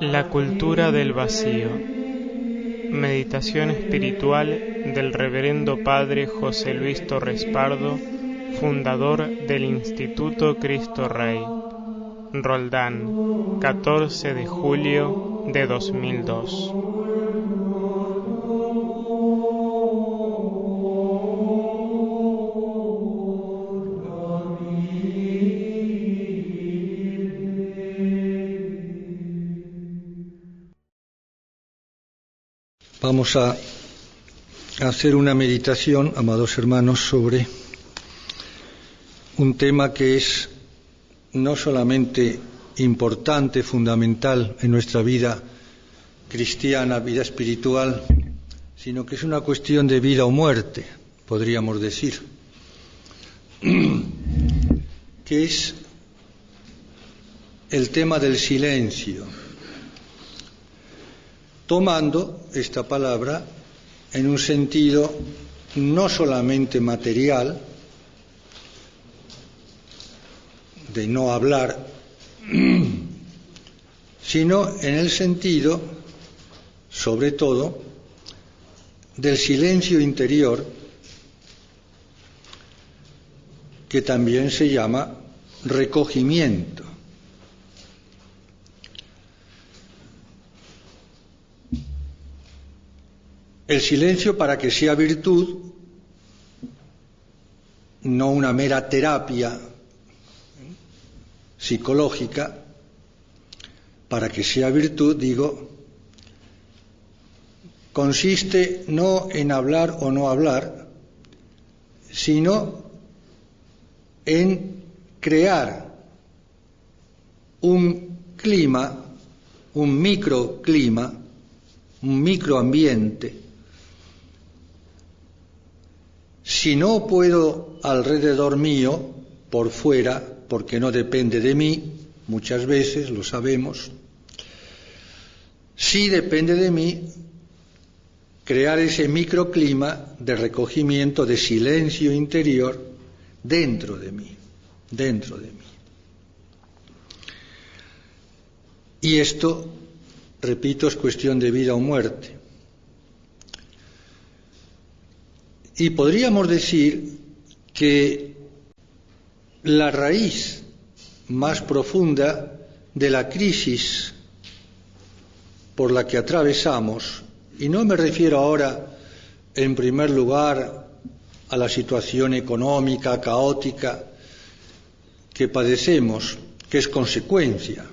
La cultura del vacío. Meditación espiritual del Reverendo Padre José Luis Torres Pardo, fundador del Instituto Cristo Rey. Roldán, 14 de julio de 2002. Vamos a hacer una meditación, amados hermanos, sobre un tema que es no solamente importante, fundamental en nuestra vida cristiana, vida espiritual, sino que es una cuestión de vida o muerte, podríamos decir, que es el tema del silencio, tomando esta palabra en un sentido no solamente material, de no hablar, sino en el sentido, sobre todo, del silencio interior, que también se llama recogimiento. El silencio, para que sea virtud, no una mera terapia psicológica, para que sea virtud, digo, consiste no en hablar o no hablar, sino en crear un clima, un microclima, un microambiente. Si no puedo alrededor mío, por fuera, porque no depende de mí, muchas veces lo sabemos, sí depende de mí crear ese microclima de recogimiento, de silencio interior dentro de mí, dentro de mí. Y esto, repito, es cuestión de vida o muerte. Y podríamos decir que la raíz más profunda de la crisis por la que atravesamos, y no me refiero ahora en primer lugar a la situación económica caótica que padecemos, que es consecuencia,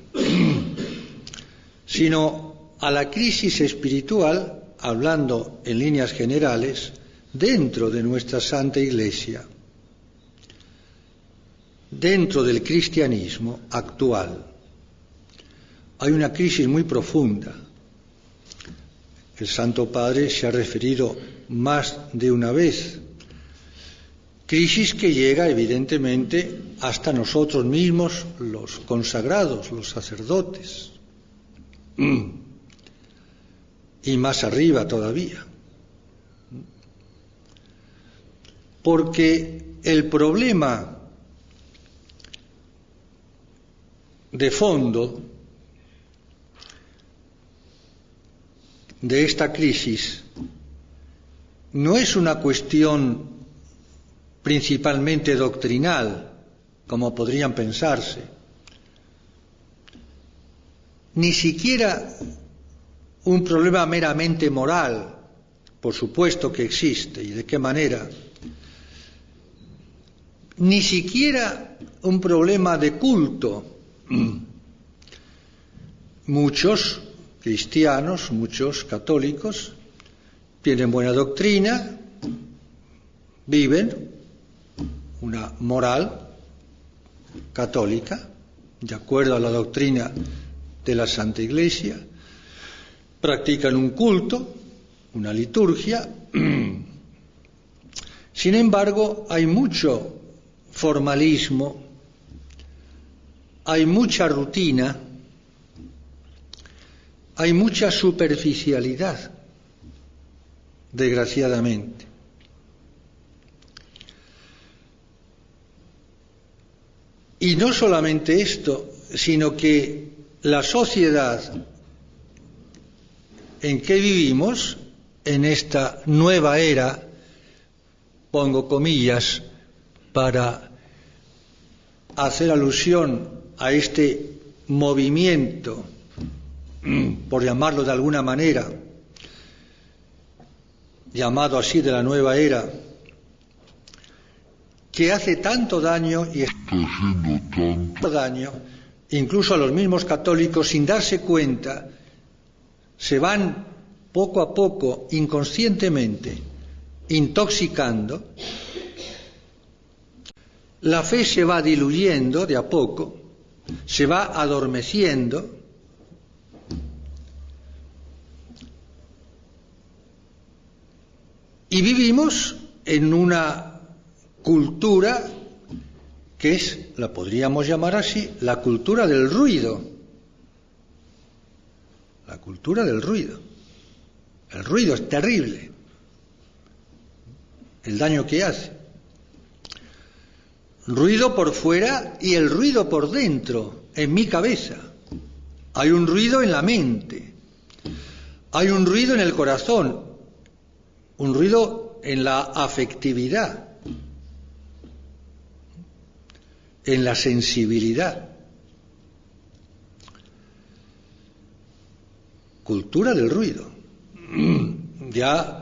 sino a la crisis espiritual, hablando en líneas generales, dentro de nuestra Santa Iglesia, dentro del cristianismo actual. Hay una crisis muy profunda. El Santo Padre se ha referido más de una vez. Crisis que llega evidentemente hasta nosotros mismos, los consagrados, los sacerdotes, y más arriba todavía. Porque el problema de fondo de esta crisis no es una cuestión principalmente doctrinal, como podrían pensarse, ni siquiera un problema meramente moral, por supuesto que existe, y de qué manera, ni siquiera un problema de culto. Muchos cristianos, muchos católicos, tienen buena doctrina, viven una moral católica, de acuerdo a la doctrina de la Santa Iglesia, practican un culto, una liturgia. Sin embargo, hay mucho formalismo, hay mucha rutina, hay mucha superficialidad, desgraciadamente. Y no solamente esto, sino que la sociedad en que vivimos, en esta nueva era, pongo comillas para hacer alusión a este movimiento, por llamarlo de alguna manera, llamado así de la nueva era, que hace tanto daño y está haciendo tanto daño, incluso a los mismos católicos, sin darse cuenta, se van poco a poco, inconscientemente, intoxicando. La fe se va diluyendo de a poco, se va adormeciendo, y vivimos en una cultura que es, la podríamos llamar así, la cultura del ruido. La cultura del ruido. El ruido es terrible, el daño que hace. Ruido por fuera y el ruido por dentro, en mi cabeza. Hay un ruido en la mente, hay un ruido en el corazón, un ruido en la afectividad, en la sensibilidad. Cultura del ruido. Ya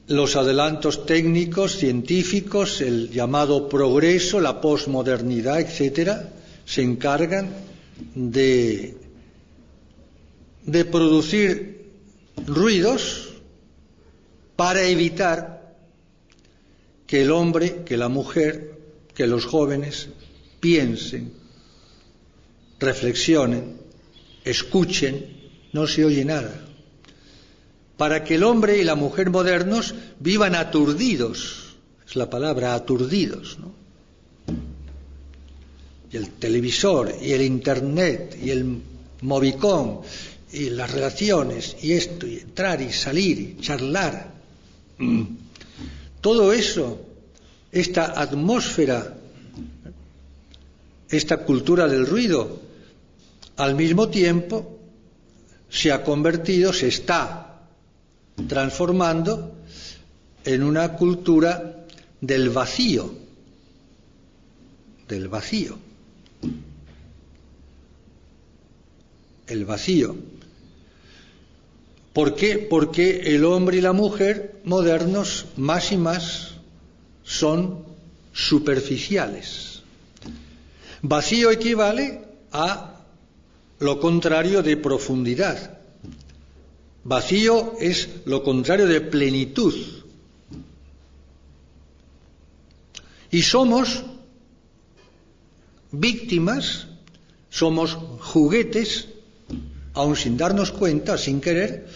los adelantos técnicos, científicos, el llamado progreso, la posmodernidad, etcétera, se encargan de producir ruidos para evitar que el hombre, que la mujer, que los jóvenes piensen, reflexionen, escuchen. No se oye nada. Para que el hombre y la mujer modernos vivan aturdidos, es la palabra, aturdidos, ¿no? Y el televisor, y el internet, y el movicón, y las relaciones, y esto, y entrar y salir, y charlar. Todo eso, esta atmósfera, esta cultura del ruido, al mismo tiempo se ha convertido, se está transformando en una cultura del vacío, el vacío. ¿Por qué? Porque el hombre y la mujer modernos más y más son superficiales. Vacío equivale a lo contrario de profundidad. Vacío es lo contrario de plenitud. Y somos víctimas, somos juguetes, aun sin darnos cuenta, sin querer,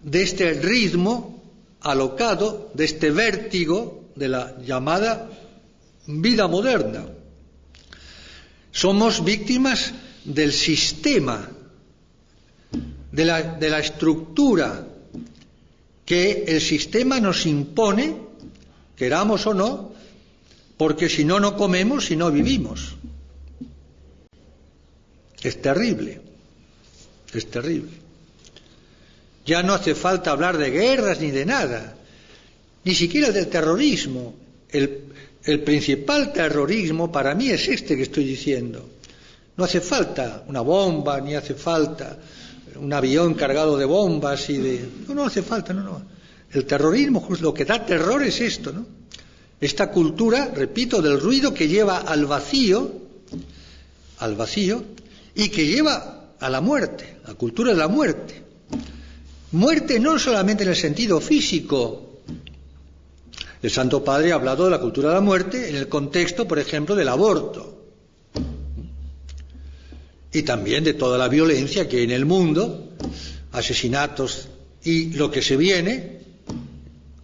de este ritmo alocado, de este vértigo de la llamada vida moderna. Somos víctimas del sistema, de la estructura que el sistema nos impone, queramos o no, porque si no, no comemos y no vivimos. Es terrible, es terrible. Ya no hace falta hablar de guerras ni de nada, ni siquiera del terrorismo. El principal terrorismo para mí es este que estoy diciendo. No hace falta una bomba, ni hace falta un avión cargado de bombas y de... No hace falta, no. El terrorismo, lo que da terror es esto, ¿no? Esta cultura, repito, del ruido que lleva al vacío, y que lleva a la muerte, la cultura de la muerte. Muerte no solamente en el sentido físico. El Santo Padre ha hablado de la cultura de la muerte en el contexto, por ejemplo, del aborto. Y también de toda la violencia que hay en el mundo, asesinatos y lo que se viene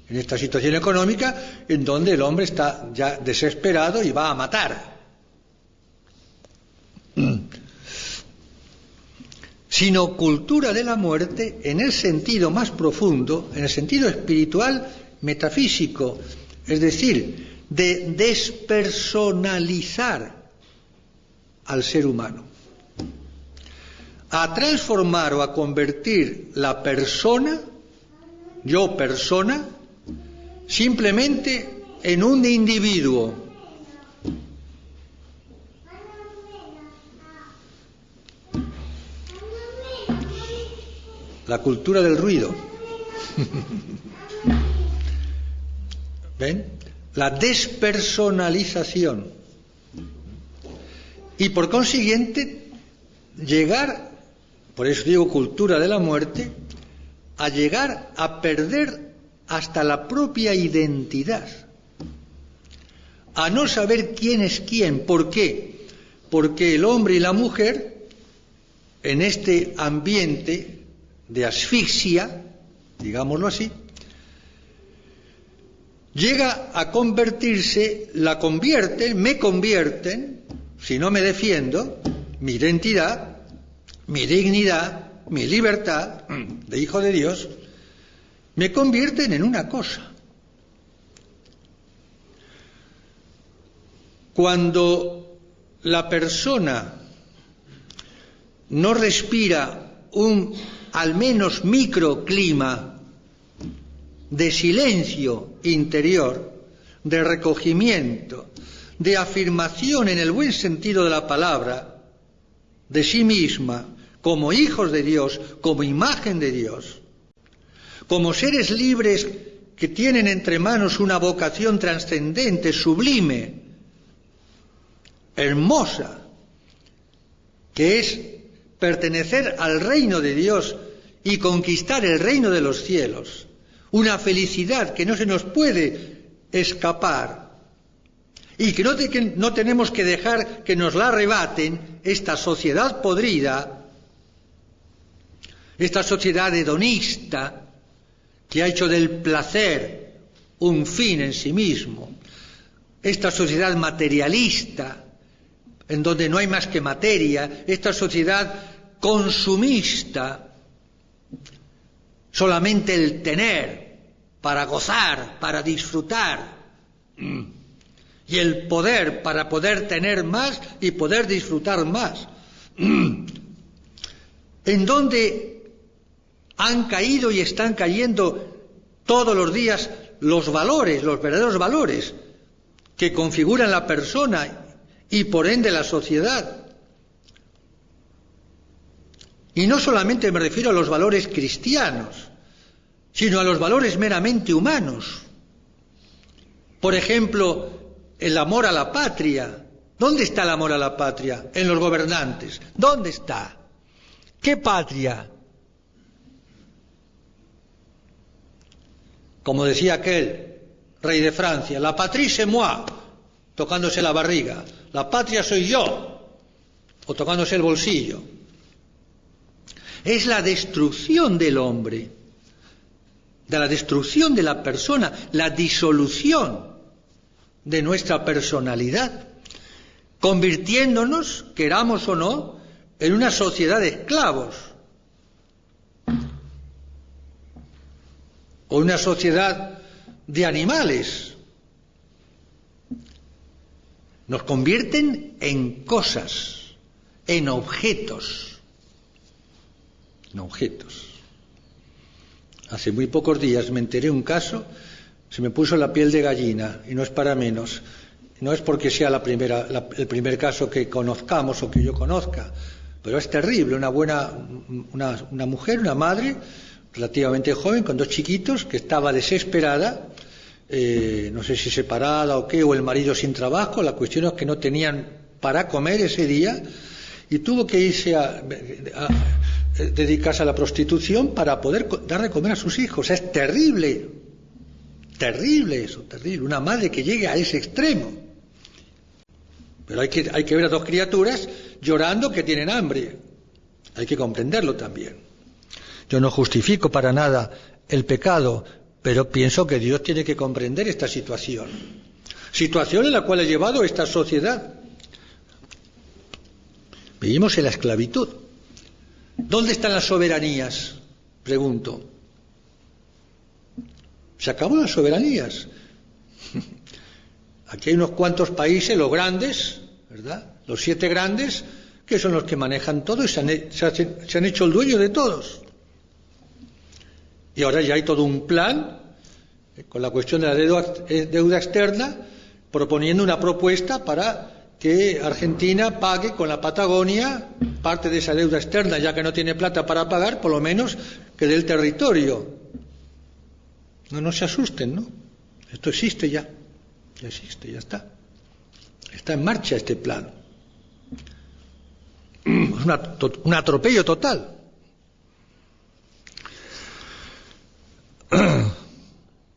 en esta situación económica en donde el hombre está ya desesperado y va a matar. Sino cultura de la muerte en el sentido más profundo, en el sentido espiritual, metafísico, es decir, de despersonalizar al ser humano. a transformar o a convertir la persona, yo persona, simplemente en un individuo. La cultura del ruido. ¿Ven? La despersonalización. Y por consiguiente, llegar, por eso digo cultura de la muerte, a llegar a perder hasta la propia identidad. A no saber quién es quién. ¿Por qué? Porque el hombre y la mujer, en este ambiente de asfixia, digámoslo así, llega a convertirse, me convierten, si no me defiendo, mi identidad, mi dignidad, mi libertad de hijo de Dios, me convierten en una cosa. Cuando la persona no respira un al menos microclima de silencio interior, de recogimiento, de afirmación en el buen sentido de la palabra, de sí misma, como hijos de Dios, como imagen de Dios, como seres libres que tienen entre manos una vocación trascendente, sublime, hermosa, que es pertenecer al reino de Dios y conquistar el reino de los cielos, una felicidad que no se nos puede escapar y que no tenemos que dejar que nos la arrebaten esta sociedad podrida, esta sociedad hedonista que ha hecho del placer un fin en sí mismo, esta sociedad materialista en donde no hay más que materia, esta sociedad consumista, solamente el tener para gozar, para disfrutar, y el poder para poder tener más y poder disfrutar más, en donde han caído y están cayendo todos los días los valores, los verdaderos valores que configuran la persona y por ende la sociedad. Y no solamente me refiero a los valores cristianos, sino a los valores meramente humanos. Por ejemplo, el amor a la patria. ¿Dónde está el amor a la patria? En los gobernantes. ¿Dónde está? ¿Qué patria? Como decía aquel rey de Francia, la patrie c'est moi, tocándose la barriga. La patria soy yo, o tocándose el bolsillo. Es la destrucción del hombre, de la destrucción de la persona, la disolución de nuestra personalidad, convirtiéndonos, queramos o no, en una sociedad de esclavos, o una sociedad de animales. Nos convierten en cosas, en objetos. Hace muy pocos días me enteré de un caso, se me puso la piel de gallina, y no es para menos. No es porque sea el primer caso que conozcamos o que yo conozca, pero es terrible. Una mujer, una madre, relativamente joven, con 2 chiquitos, que estaba desesperada, no sé si separada o qué, o el marido sin trabajo. La cuestión es que no tenían para comer ese día y tuvo que irse a dedicarse a la prostitución para poder dar de comer a sus hijos. Es terrible, terrible eso, terrible. Una madre que llegue a ese extremo. Pero hay que ver a 2 criaturas llorando que tienen hambre. Hay que comprenderlo también. Yo no justifico para nada el pecado, pero pienso que Dios tiene que comprender esta situación. Situación en la cual ha llevado esta sociedad. Vivimos en la esclavitud. ¿Dónde están las soberanías? Pregunto. Se acabó las soberanías. Aquí hay unos cuantos países, los grandes, ¿verdad? Los 7 grandes, que son los que manejan todo y se han hecho el dueño de todos. Y ahora ya hay todo un plan con la cuestión de la deuda externa, proponiendo una propuesta para que Argentina pague con la Patagonia parte de esa deuda externa, ya que no tiene plata para pagar, por lo menos que dé el territorio. No se asusten, ¿no? Esto existe ya existe, ya está. Está en marcha este plan. Es un atropello total.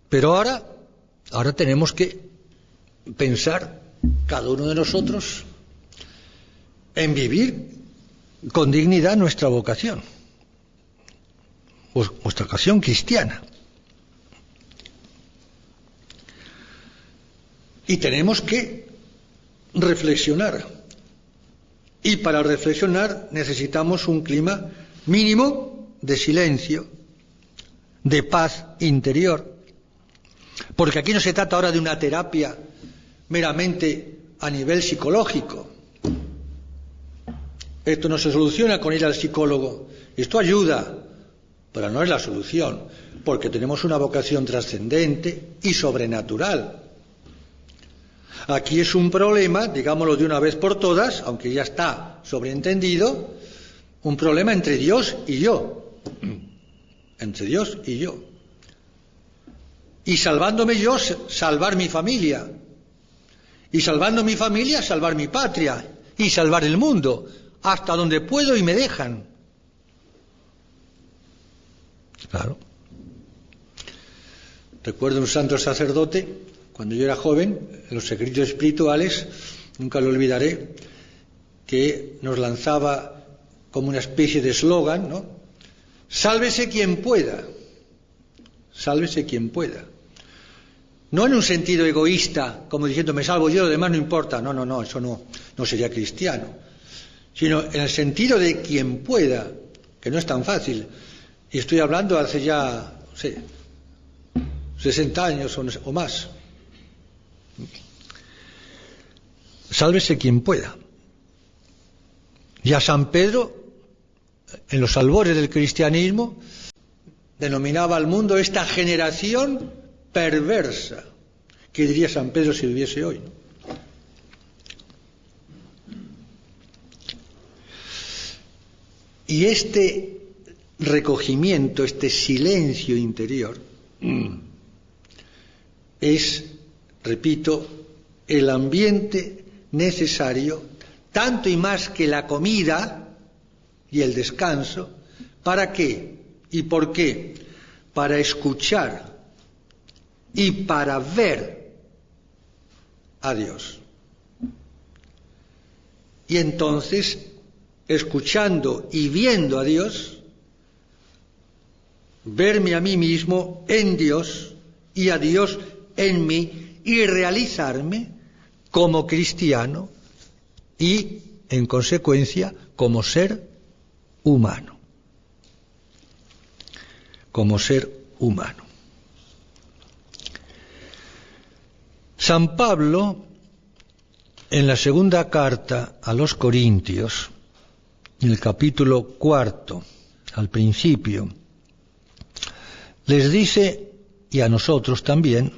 Pero ahora tenemos que pensar, cada uno de nosotros, en vivir con dignidad nuestra vocación, nuestra vocación cristiana. Y tenemos que reflexionar. Y para reflexionar necesitamos un clima mínimo de silencio, de paz interior. Porque aquí no se trata ahora de una terapia meramente a nivel psicológico. Esto no se soluciona con ir al psicólogo. Esto ayuda, pero no es la solución, porque tenemos una vocación trascendente y sobrenatural. Aquí es un problema, digámoslo de una vez por todas, aunque ya está sobreentendido, un problema entre Dios y yo. Entre Dios y yo. Y salvándome yo, salvar mi familia. Y salvando mi familia, salvar mi patria. Y salvar el mundo, hasta donde puedo y me dejan. Claro. Recuerdo un santo sacerdote, cuando yo era joven, en los secretos espirituales, nunca lo olvidaré, que nos lanzaba como una especie de eslogan, ¿no? Sálvese quien pueda. Sálvese quien pueda. No en un sentido egoísta, como diciendo me salvo yo, lo demás no importa. No, eso no sería cristiano. Sino en el sentido de quien pueda, que no es tan fácil. Y estoy hablando hace ya, no sé, 60 años o más. Sálvese quien pueda. Y a San Pedro, en los albores del cristianismo, denominaba al mundo esta generación perversa. ¿Qué diría San Pedro si viviese hoy? Y este recogimiento, este silencio interior, es, repito, el ambiente necesario, tanto y más que la comida y el descanso. ¿Para qué? ¿Y por qué? Para escuchar y para ver a Dios. Y entonces, escuchando y viendo a Dios, verme a mí mismo en Dios y a Dios en mí y realizarme como cristiano y, en consecuencia, como ser humano. Como ser humano. San Pablo, en la segunda carta a los Corintios, en el capítulo 4, al principio, les dice, y a nosotros también,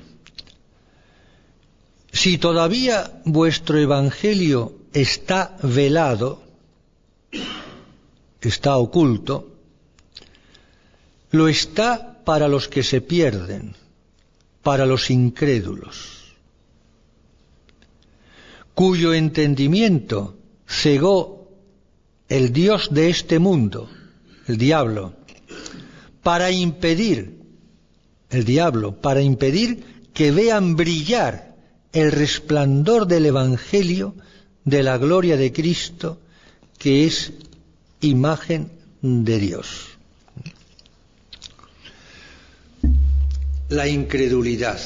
si todavía vuestro evangelio está velado, está oculto, lo está para los que se pierden, para los incrédulos, cuyo entendimiento cegó el Dios de este mundo, el diablo, para impedir que vean brillar el resplandor del Evangelio de la gloria de Cristo, que es imagen de Dios. La incredulidad.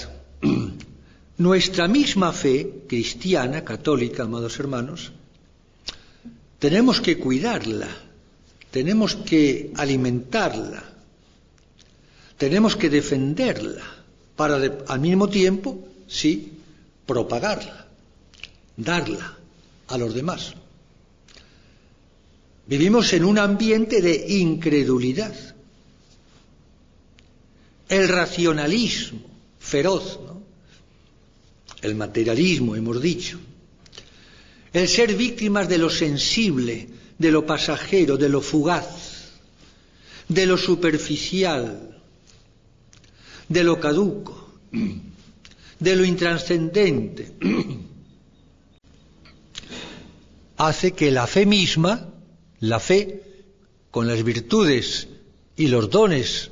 Nuestra misma fe cristiana, católica, amados hermanos, tenemos que cuidarla, tenemos que alimentarla, tenemos que defenderla, para al mismo tiempo, sí, propagarla, darla a los demás. Vivimos en un ambiente de incredulidad. El racionalismo feroz, ¿no? El materialismo, hemos dicho. El ser víctimas de lo sensible, de lo pasajero, de lo fugaz, de lo superficial, de lo caduco, de lo intrascendente, hace que la fe misma, la fe con las virtudes y los dones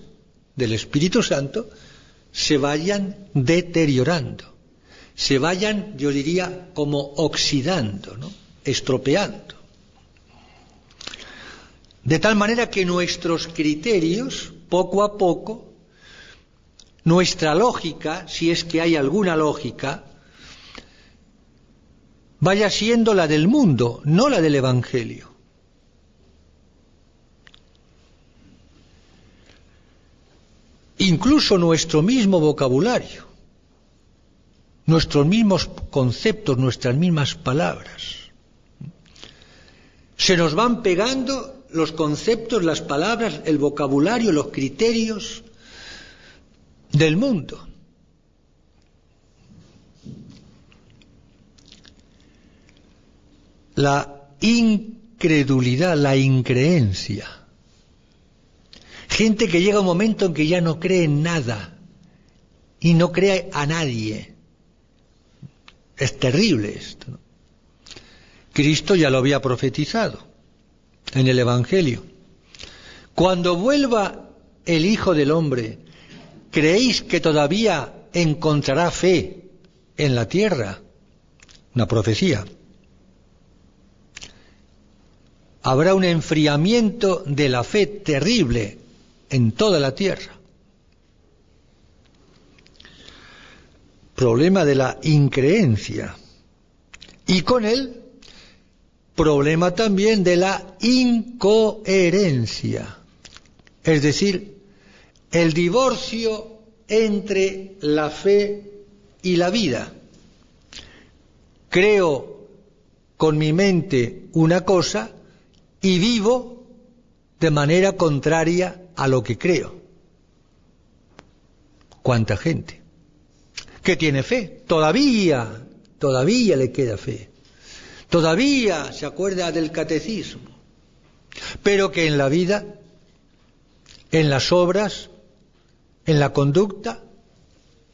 del Espíritu Santo, se vayan deteriorando, se vayan, yo diría, como oxidando, ¿no? Estropeando. De tal manera que nuestros criterios, poco a poco, nuestra lógica, si es que hay alguna lógica, vaya siendo la del mundo, no la del Evangelio. Incluso nuestro mismo vocabulario, nuestros mismos conceptos, nuestras mismas palabras. Se nos van pegando los conceptos, las palabras, el vocabulario, los criterios del mundo. La incredulidad, la increencia. Gente que llega un momento en que ya no cree en nada y no cree a nadie. Es terrible esto, ¿no? Cristo ya lo había profetizado en el Evangelio. Cuando vuelva el Hijo del Hombre, ¿creéis que todavía encontrará fe en la tierra? Una profecía. Habrá un enfriamiento de la fe terrible en toda la tierra. Problema de la increencia. Y con él, problema también de la incoherencia. Es decir, el divorcio entre la fe y la vida. Creo con mi mente una cosa y vivo de manera contraria a lo que creo. ¿Cuánta gente que tiene fe? Todavía le queda fe. Todavía se acuerda del catecismo. Pero que en la vida, en las obras, en la conducta,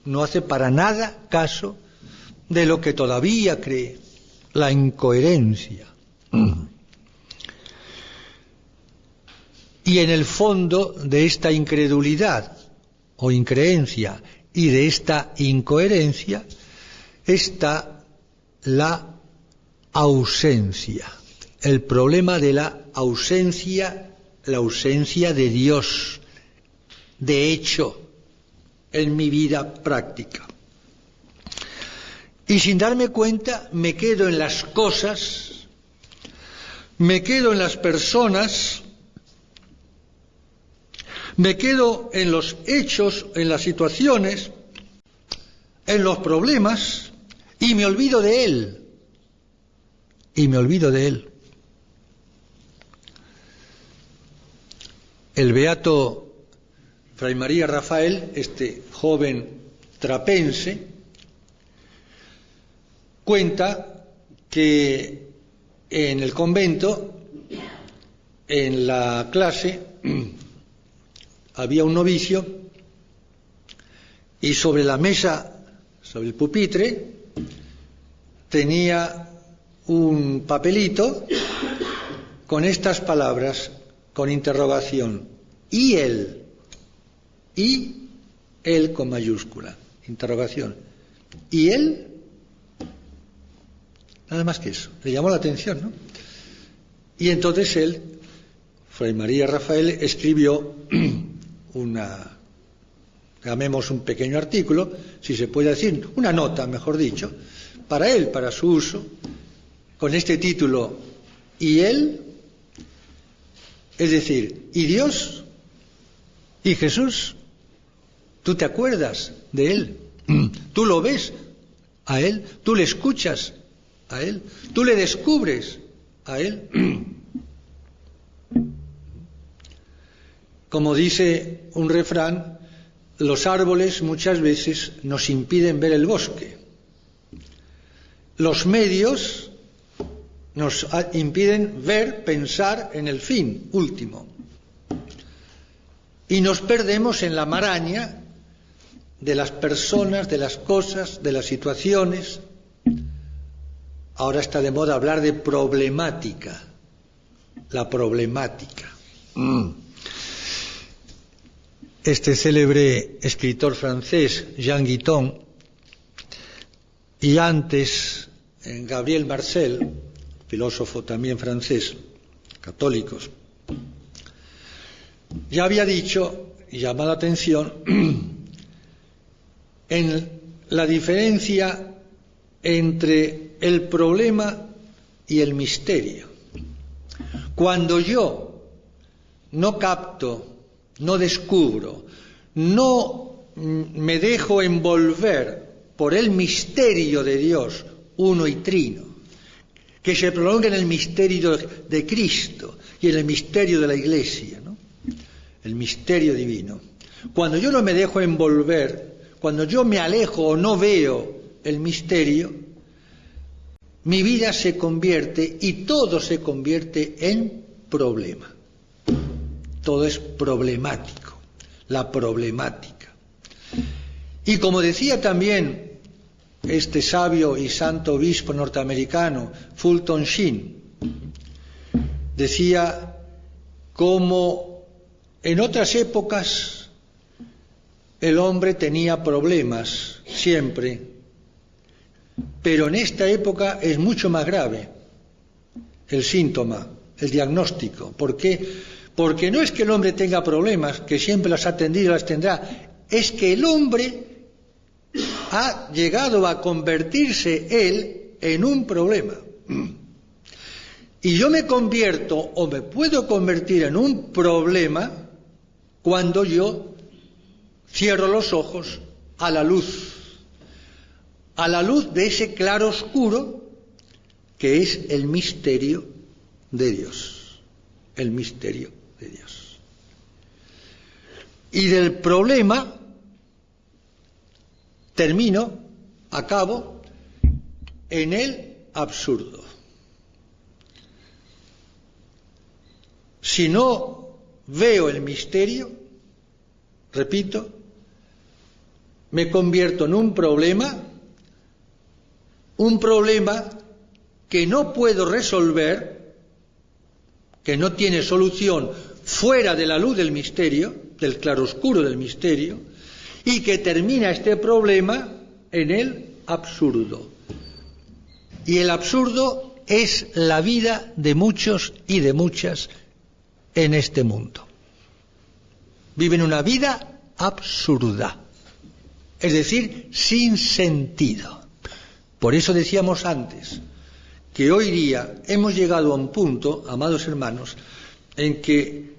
no hace para nada caso de lo que todavía cree. La incoherencia. Y en el fondo de esta incredulidad o increencia y de esta incoherencia está la ausencia, el problema de la ausencia de Dios, de hecho, en mi vida práctica. Y sin darme cuenta me quedo en las cosas, me quedo en las personas, me quedo en los hechos, en las situaciones, en los problemas, y me olvido de Él. El beato Fray María Rafael, este joven trapense, cuenta que en el convento, en la clase, había un novicio y sobre la mesa, sobre el pupitre, tenía un papelito con estas palabras, con interrogación. ¿Y él? Y él con mayúscula, interrogación. ¿Y él? Nada más que eso. Le llamó la atención, ¿no? Y entonces él, Fray María Rafael, escribió llamemos un pequeño artículo, si se puede decir, una nota, mejor dicho, para él, para su uso, con este título, ¿y él? Es decir, ¿y Dios? ¿Y Jesús? ¿Tú te acuerdas de Él? ¿Tú lo ves a Él? ¿Tú le escuchas a Él? ¿Tú le descubres a Él? como dice un refrán, los árboles muchas veces nos impiden ver el bosque. Los medios nos impiden ver, pensar en el fin último. Y nos perdemos en la maraña de las personas, de las cosas, de las situaciones. Ahora está de moda hablar de problemática. La problemática. Este célebre escritor francés, Jean Guitton, y antes Gabriel Marcel, filósofo también francés, católicos, ya había dicho y llamado la atención en la diferencia entre el problema y el misterio. Cuando yo no capto, no descubro, no me dejo envolver por el misterio de Dios, uno y trino, que se prolonga en el misterio de Cristo y en el misterio de la Iglesia, ¿no? El misterio divino. Cuando yo no me dejo envolver, cuando yo me alejo o no veo el misterio, mi vida se convierte y todo se convierte en problema. Todo es problemático, la problemática. Y como decía también este sabio y santo obispo norteamericano, Fulton Sheen, decía como en otras épocas el hombre tenía problemas siempre, pero en esta época es mucho más grave el síntoma, el diagnóstico. ¿Por qué? Porque no es que el hombre tenga problemas, que siempre las ha tenido y las tendrá, es que el hombre ha llegado a convertirse él en un problema. Y yo me convierto o me puedo convertir en un problema cuando yo cierro los ojos a la luz de ese claro oscuro que es el misterio de Dios, el misterio de Dios. Y del problema acabo en el absurdo. Si no veo el misterio, repito, me convierto en un problema que no puedo resolver, que no tiene solución fuera de la luz del misterio, del claroscuro del misterio, y que termina este problema en el absurdo. Y el absurdo es la vida de muchos y de muchas en este mundo. Viven una vida absurda, es decir, sin sentido. Por eso decíamos antes que hoy día hemos llegado a un punto, amados hermanos, en que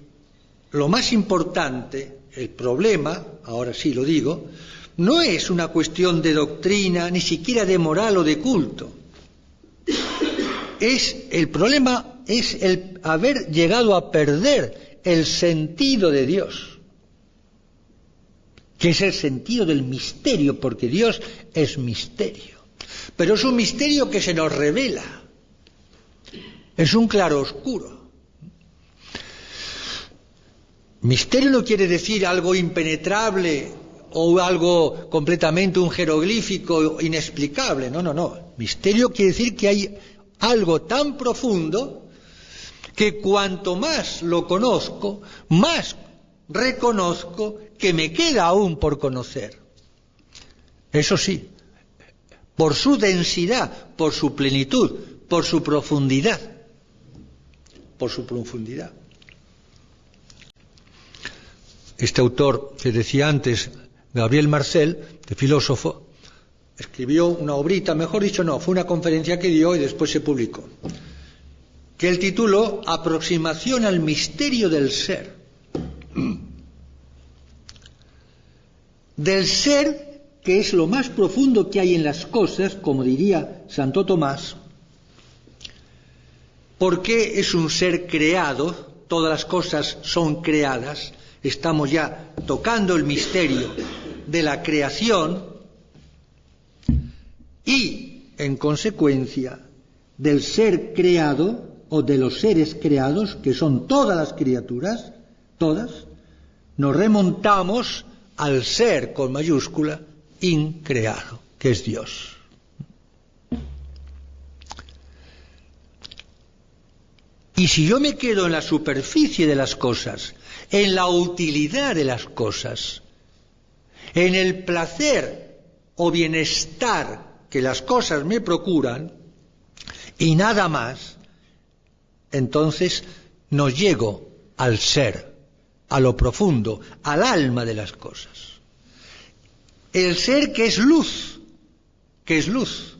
lo más importante, el problema, ahora sí lo digo, no es una cuestión de doctrina, ni siquiera de moral o de culto. El problema es el haber llegado a perder el sentido de Dios, que es el sentido del misterio, porque Dios es misterio. Pero es un misterio que se nos revela, es un claroscuro. Misterio no quiere decir algo impenetrable o algo completamente un jeroglífico inexplicable, no. Misterio quiere decir que hay algo tan profundo que cuanto más lo conozco, más reconozco que me queda aún por conocer. Eso sí, por su densidad, por su plenitud, por su profundidad. Por su profundidad. Este autor que decía antes, Gabriel Marcel, de filósofo, escribió una obrita, mejor dicho no, fue una conferencia que dio y después se publicó, que él tituló Aproximación al misterio del ser. Del ser, que es lo más profundo que hay en las cosas, como diría Santo Tomás, porque es un ser creado, todas las cosas son creadas, estamos ya tocando el misterio de la creación y, en consecuencia, del ser creado o de los seres creados, que son todas las criaturas, todas, nos remontamos al ser con mayúscula increado, que es Dios. Y si yo me quedo en la superficie de las cosas, en la utilidad de las cosas, en el placer o bienestar que las cosas me procuran, y nada más, entonces no llego al ser, a lo profundo, al alma de las cosas. El ser que es luz, que es luz,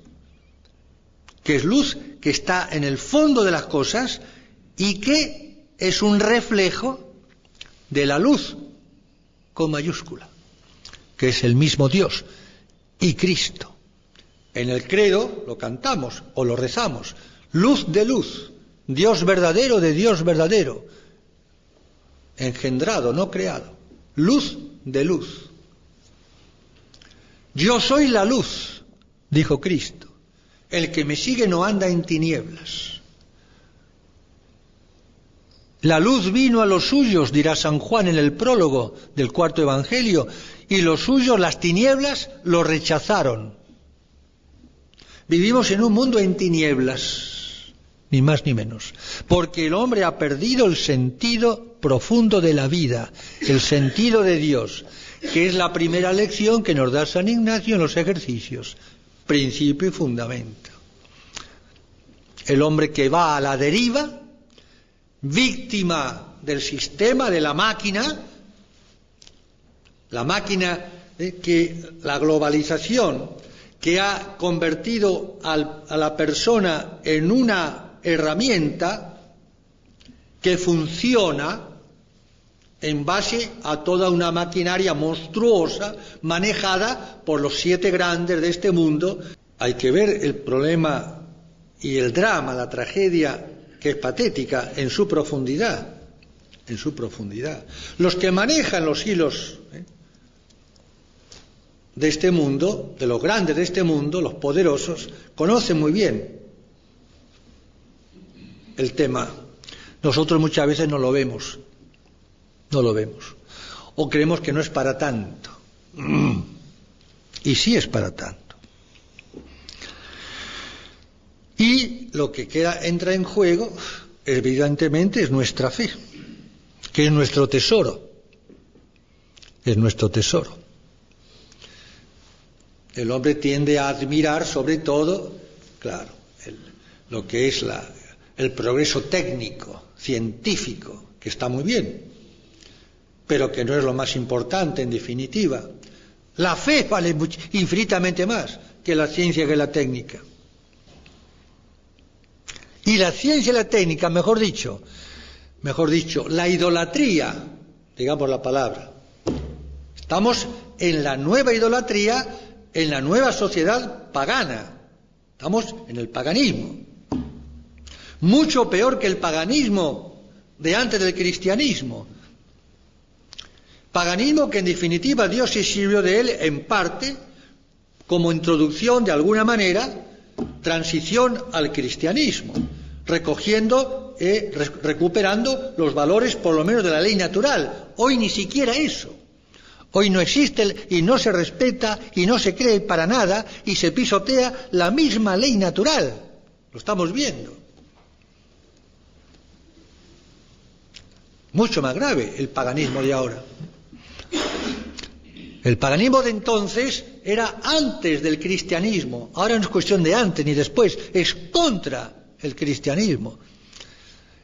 que es luz, que está en el fondo de las cosas y que es un reflejo de la luz con mayúscula, que es el mismo Dios y Cristo. En el credo lo cantamos o lo rezamos: luz de luz, Dios verdadero de Dios verdadero, engendrado, no creado, luz de luz. Yo soy la luz, dijo Cristo, el que me sigue no anda en tinieblas. La luz vino a los suyos, dirá San Juan en el prólogo del cuarto Evangelio, y los suyos, las tinieblas, lo rechazaron. Vivimos en un mundo en tinieblas, ni más ni menos, porque el hombre ha perdido el sentido profundo de la vida, el sentido de Dios, que es la primera lección que nos da San Ignacio en los ejercicios, principio y fundamento. El hombre que va a la deriva, víctima del sistema, de la máquina que la globalización, que ha convertido a la persona en una herramienta que funciona en base a toda una maquinaria monstruosa manejada por los 7 grandes de este mundo. Hay que ver el problema y el drama, la tragedia, que es patética en su profundidad, en su profundidad. Los que manejan los hilos de este mundo, de los grandes de este mundo, los poderosos, conocen muy bien el tema. Nosotros muchas veces no lo vemos, o creemos que no es para tanto, y sí es para tanto. Y lo que entra en juego, evidentemente, es nuestra fe, que es nuestro tesoro, El hombre tiende a admirar sobre todo, claro, lo que es el progreso técnico, científico, que está muy bien, pero que no es lo más importante en definitiva. La fe vale infinitamente más que la ciencia, que la técnica. Y la ciencia y la técnica, mejor dicho, la idolatría, digamos la palabra. Estamos en la nueva idolatría, en la nueva sociedad pagana. Estamos en el paganismo. Mucho peor que el paganismo de antes del cristianismo. Paganismo que en definitiva Dios se sirvió de él en parte como introducción de alguna manera, transición al cristianismo, recogiendo, recuperando los valores por lo menos de la ley natural. Hoy ni siquiera eso. Hoy no existe y no se respeta y no se cree para nada y se pisotea la misma ley natural. Lo estamos viendo. Mucho más grave el paganismo de ahora. El paganismo de entonces era antes del cristianismo. Ahora no es cuestión de antes ni después, es contra el cristianismo.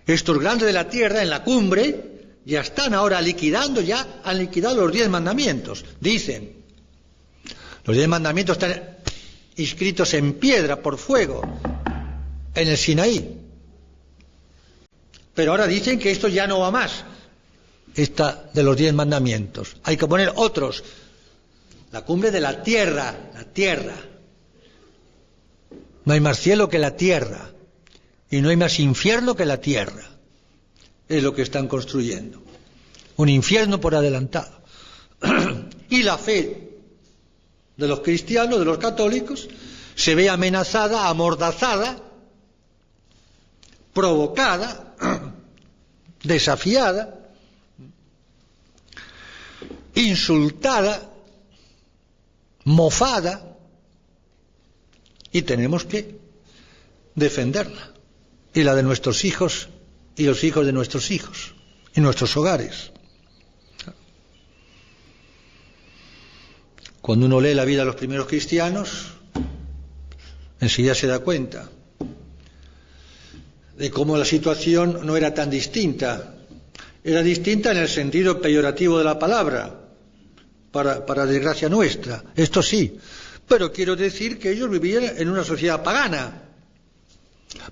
Estos grandes de la tierra en la cumbre ya están ahora liquidando, ya han liquidado los 10 mandamientos. Dicen, los 10 mandamientos están inscritos en piedra por fuego en el Sinaí. Pero ahora dicen que esto ya no va más, esta de los 10 mandamientos. Hay que poner otros. La cumbre de la tierra, la tierra. No hay más cielo que la tierra. Y no hay más infierno que la tierra. Es lo que están construyendo. un infierno por adelantado. Y la fe de los cristianos, de los católicos, se ve amenazada, amordazada, provocada, desafiada, insultada, mofada, y tenemos que defenderla, y la de nuestros hijos y los hijos de nuestros hijos, y nuestros hogares. Cuando uno lee la vida de los primeros cristianos, enseguida se da cuenta de cómo la situación no era tan distinta. Era distinta en el sentido peyorativo de la palabra, para desgracia nuestra, esto sí, pero quiero decir que ellos vivían en una sociedad pagana,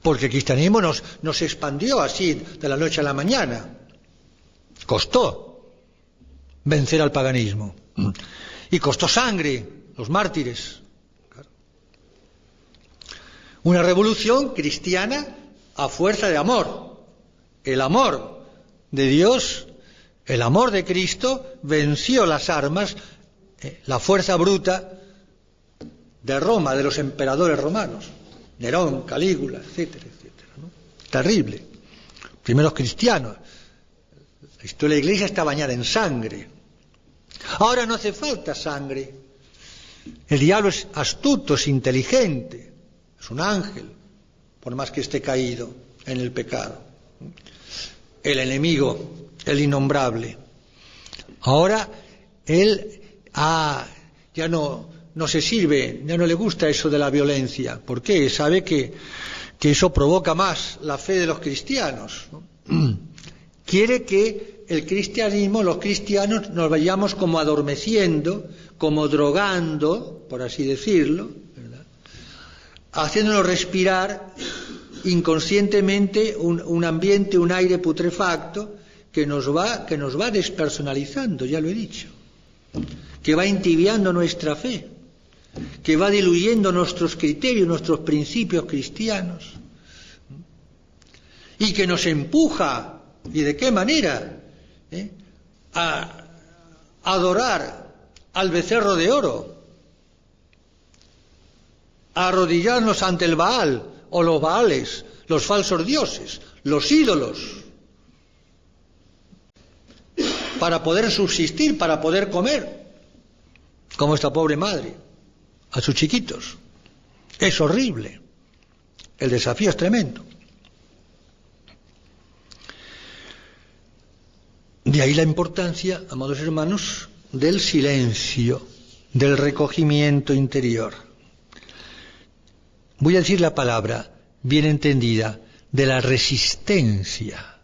porque el cristianismo nos expandió así de la noche a la mañana. Costó vencer al paganismo, y costó sangre, los mártires. Una revolución cristiana a fuerza de amor. El amor de Dios, el amor de Cristo venció las armas, la fuerza bruta de Roma, de los emperadores romanos, Nerón, Calígula, etcétera, etcétera, ¿no? Terrible. Primeros cristianos. La historia de la Iglesia está bañada en sangre. Ahora no hace falta sangre. El diablo es astuto, es inteligente, es un ángel, por más que esté caído en el pecado. El enemigo, el innombrable. Ahora él ya no se sirve, ya no le gusta eso de la violencia. ¿Por qué? Sabe que eso provoca más la fe de los cristianos, ¿no? Quiere que el cristianismo, los cristianos, nos vayamos como adormeciendo, como drogando, por así decirlo, ¿verdad? Haciéndonos respirar inconscientemente un ambiente, un aire putrefacto que nos va despersonalizando, ya lo he dicho, que va entibiando nuestra fe, que va diluyendo nuestros criterios, nuestros principios cristianos, y que nos empuja, ¿y de qué manera?, a adorar al becerro de oro, a arrodillarnos ante el Baal o los Baales, los falsos dioses, los ídolos, para poder subsistir, para poder comer, como esta pobre madre, a sus chiquitos. Es horrible. El desafío es tremendo. De ahí la importancia, amados hermanos, del silencio, del recogimiento interior. Voy a decir la palabra bien entendida, de la resistencia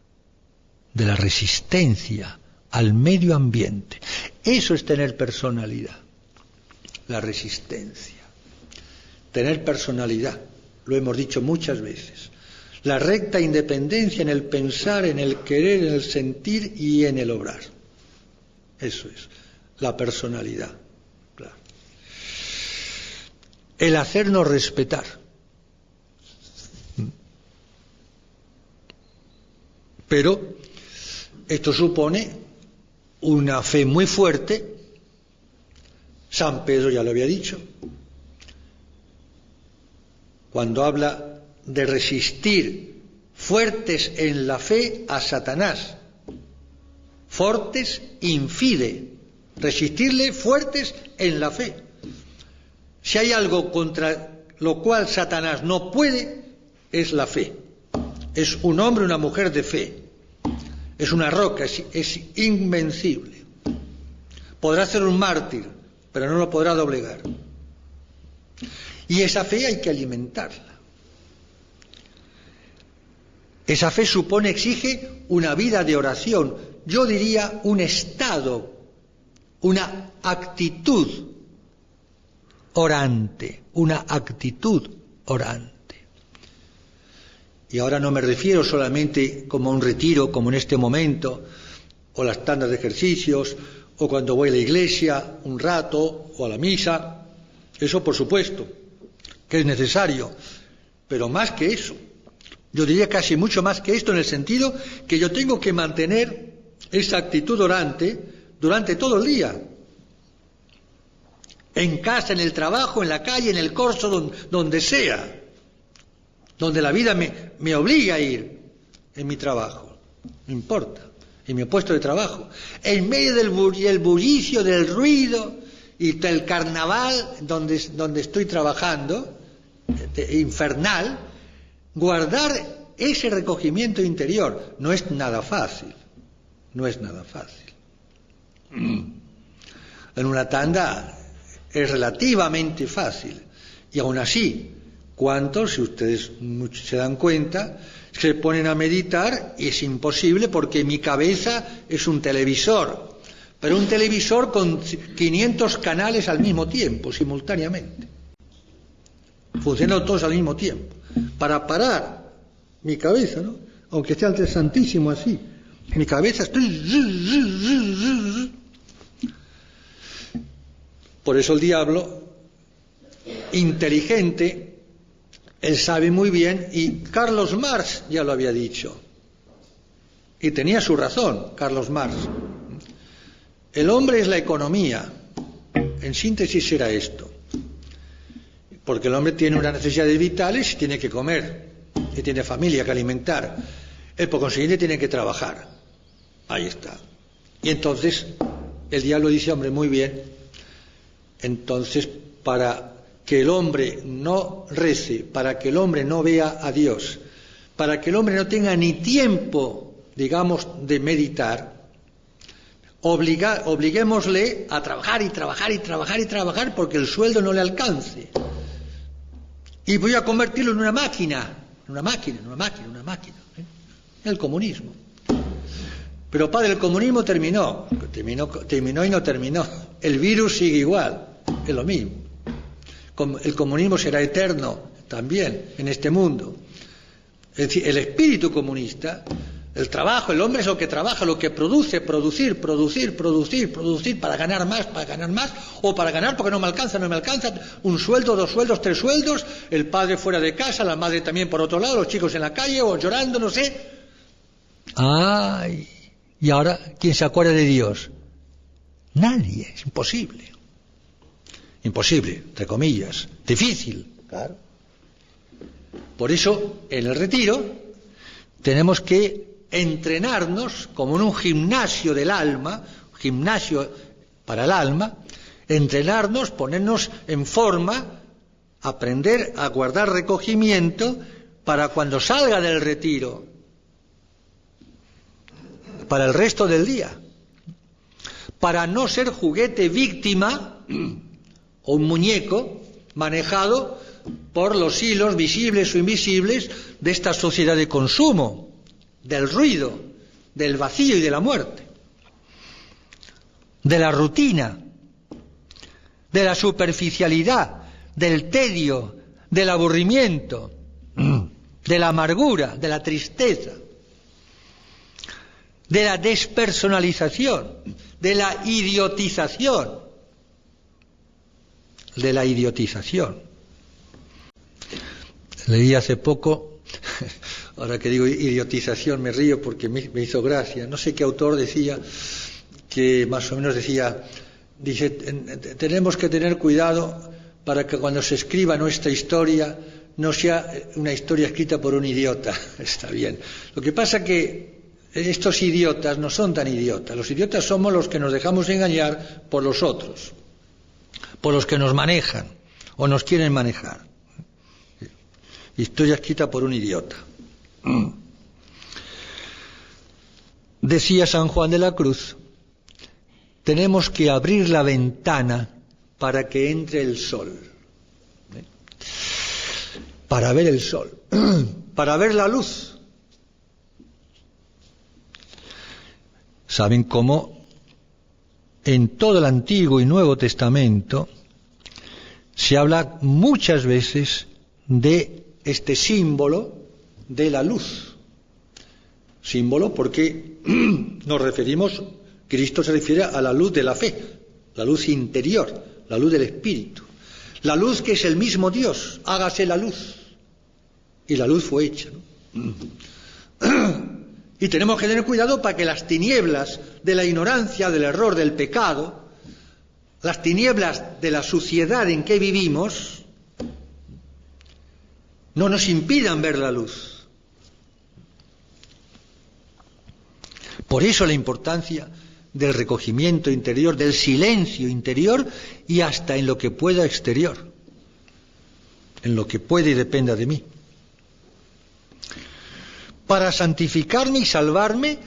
al medio ambiente. Eso es tener personalidad, la resistencia. Tener personalidad, lo hemos dicho muchas veces. La recta independencia en el pensar, en el querer, en el sentir y en el obrar. Eso es, la personalidad. Claro. El hacernos respetar. Pero esto supone una fe muy fuerte. San Pedro ya lo había dicho. Cuando habla de resistir fuertes en la fe a Satanás, fortes in fide, resistirle fuertes en la fe. Si hay algo contra lo cual Satanás no puede, es la fe. Es un hombre, una mujer de fe, es una roca, es invencible. Podrá ser un mártir, pero no lo podrá doblegar. Y esa fe hay que alimentarla. Esa fe exige una vida de oración, yo diría un estado, una actitud orante, Y ahora no me refiero solamente como a un retiro, como en este momento, o las tandas de ejercicios, o cuando voy a la iglesia un rato, o a la misa. Eso, por supuesto, que es necesario, pero más que eso. Yo diría casi mucho más que esto, en el sentido que yo tengo que mantener esa actitud durante todo el día. En casa, en el trabajo, en la calle, en el corso, donde sea. Donde la vida me obliga a ir. En mi trabajo. No importa. En mi puesto de trabajo. En medio del bullicio, del ruido y del carnaval donde estoy trabajando, infernal, guardar ese recogimiento interior no es nada fácil. No es nada fácil. En una tanda es relativamente fácil. Y aún así, ¿cuántos, si ustedes se dan cuenta, se ponen a meditar y es imposible porque mi cabeza es un televisor? Pero un televisor con 500 canales al mismo tiempo, simultáneamente. Funcionando todos al mismo tiempo. Para parar mi cabeza, ¿no? Aunque esté ante el Santísimo así. Mi cabeza estoy... Por eso el diablo, inteligente, él sabe muy bien, y Carlos Marx ya lo había dicho. Y tenía su razón, Carlos Marx. El hombre es la economía. En síntesis era esto. Porque el hombre tiene unas necesidades vitales y tiene que comer. Y tiene familia que alimentar. Él, por consiguiente, tiene que trabajar. Ahí está. Y entonces, el diablo dice, hombre, muy bien. Entonces, para que el hombre no rece, para que el hombre no vea a Dios, para que el hombre no tenga ni tiempo, digamos, de meditar, obliguémosle a trabajar y trabajar y trabajar y trabajar porque el sueldo no le alcance. Y voy a convertirlo en una máquina. El comunismo. Pero padre, el comunismo terminó y no terminó. El virus sigue igual, es lo mismo. El comunismo será eterno también en este mundo. Es decir, el espíritu comunista, el trabajo, el hombre es lo que trabaja, lo que produce, producir, para ganar más, o para ganar porque no me alcanza, un sueldo, 2 sueldos, 3 sueldos, el padre fuera de casa, la madre también por otro lado, los chicos en la calle o llorando, no sé. ¡Ay! Y ahora, ¿quién se acuerda de Dios? Nadie, es imposible. Imposible, entre comillas, difícil. Claro. Por eso, en el retiro, tenemos que entrenarnos como en un gimnasio del alma, gimnasio para el alma, entrenarnos, ponernos en forma, aprender a guardar recogimiento para cuando salga del retiro, para el resto del día, para no ser juguete víctima o un muñeco manejado por los hilos visibles o invisibles de esta sociedad de consumo, del ruido, del vacío y de la muerte, de la rutina, de la superficialidad, del tedio, del aburrimiento, de la amargura, de la tristeza, de la despersonalización, de la idiotización, Leí hace poco, ahora que digo idiotización me río porque me hizo gracia, no sé qué autor decía, que más o menos dice, tenemos que tener cuidado para que cuando se escriba nuestra historia no sea una historia escrita por un idiota. Está bien. Lo que pasa que estos idiotas no son tan idiotas. Los idiotas somos los que nos dejamos engañar por los otros, por los que nos manejan o nos quieren manejar. Historia escrita por un idiota. Decía San Juan de la Cruz, tenemos que abrir la ventana para que entre el sol. Para ver el sol, para ver la luz. ¿Saben cómo en todo el Antiguo y Nuevo Testamento se habla muchas veces de este símbolo de la luz? Símbolo porque nos referimos, Cristo se refiere a la luz de la fe, la luz interior, la luz del Espíritu. La luz que es el mismo Dios, hágase la luz. Y la luz fue hecha, ¿no? Y tenemos que tener cuidado para que las tinieblas de la ignorancia, del error, del pecado, las tinieblas de la suciedad en que vivimos, no nos impidan ver la luz. Por eso la importancia del recogimiento interior, del silencio interior y hasta en lo que pueda exterior, en lo que puede y dependa de mí. Para santificarme y salvarme,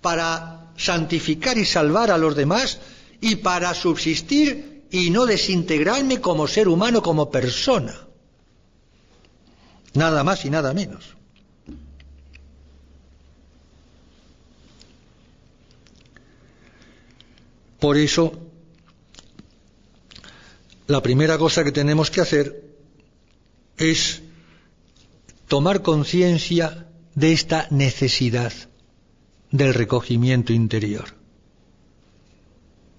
para santificar y salvar a los demás y para subsistir y no desintegrarme como ser humano, como persona. Nada más y nada menos. Por eso, la primera cosa que tenemos que hacer es tomar conciencia de esta necesidad del recogimiento interior,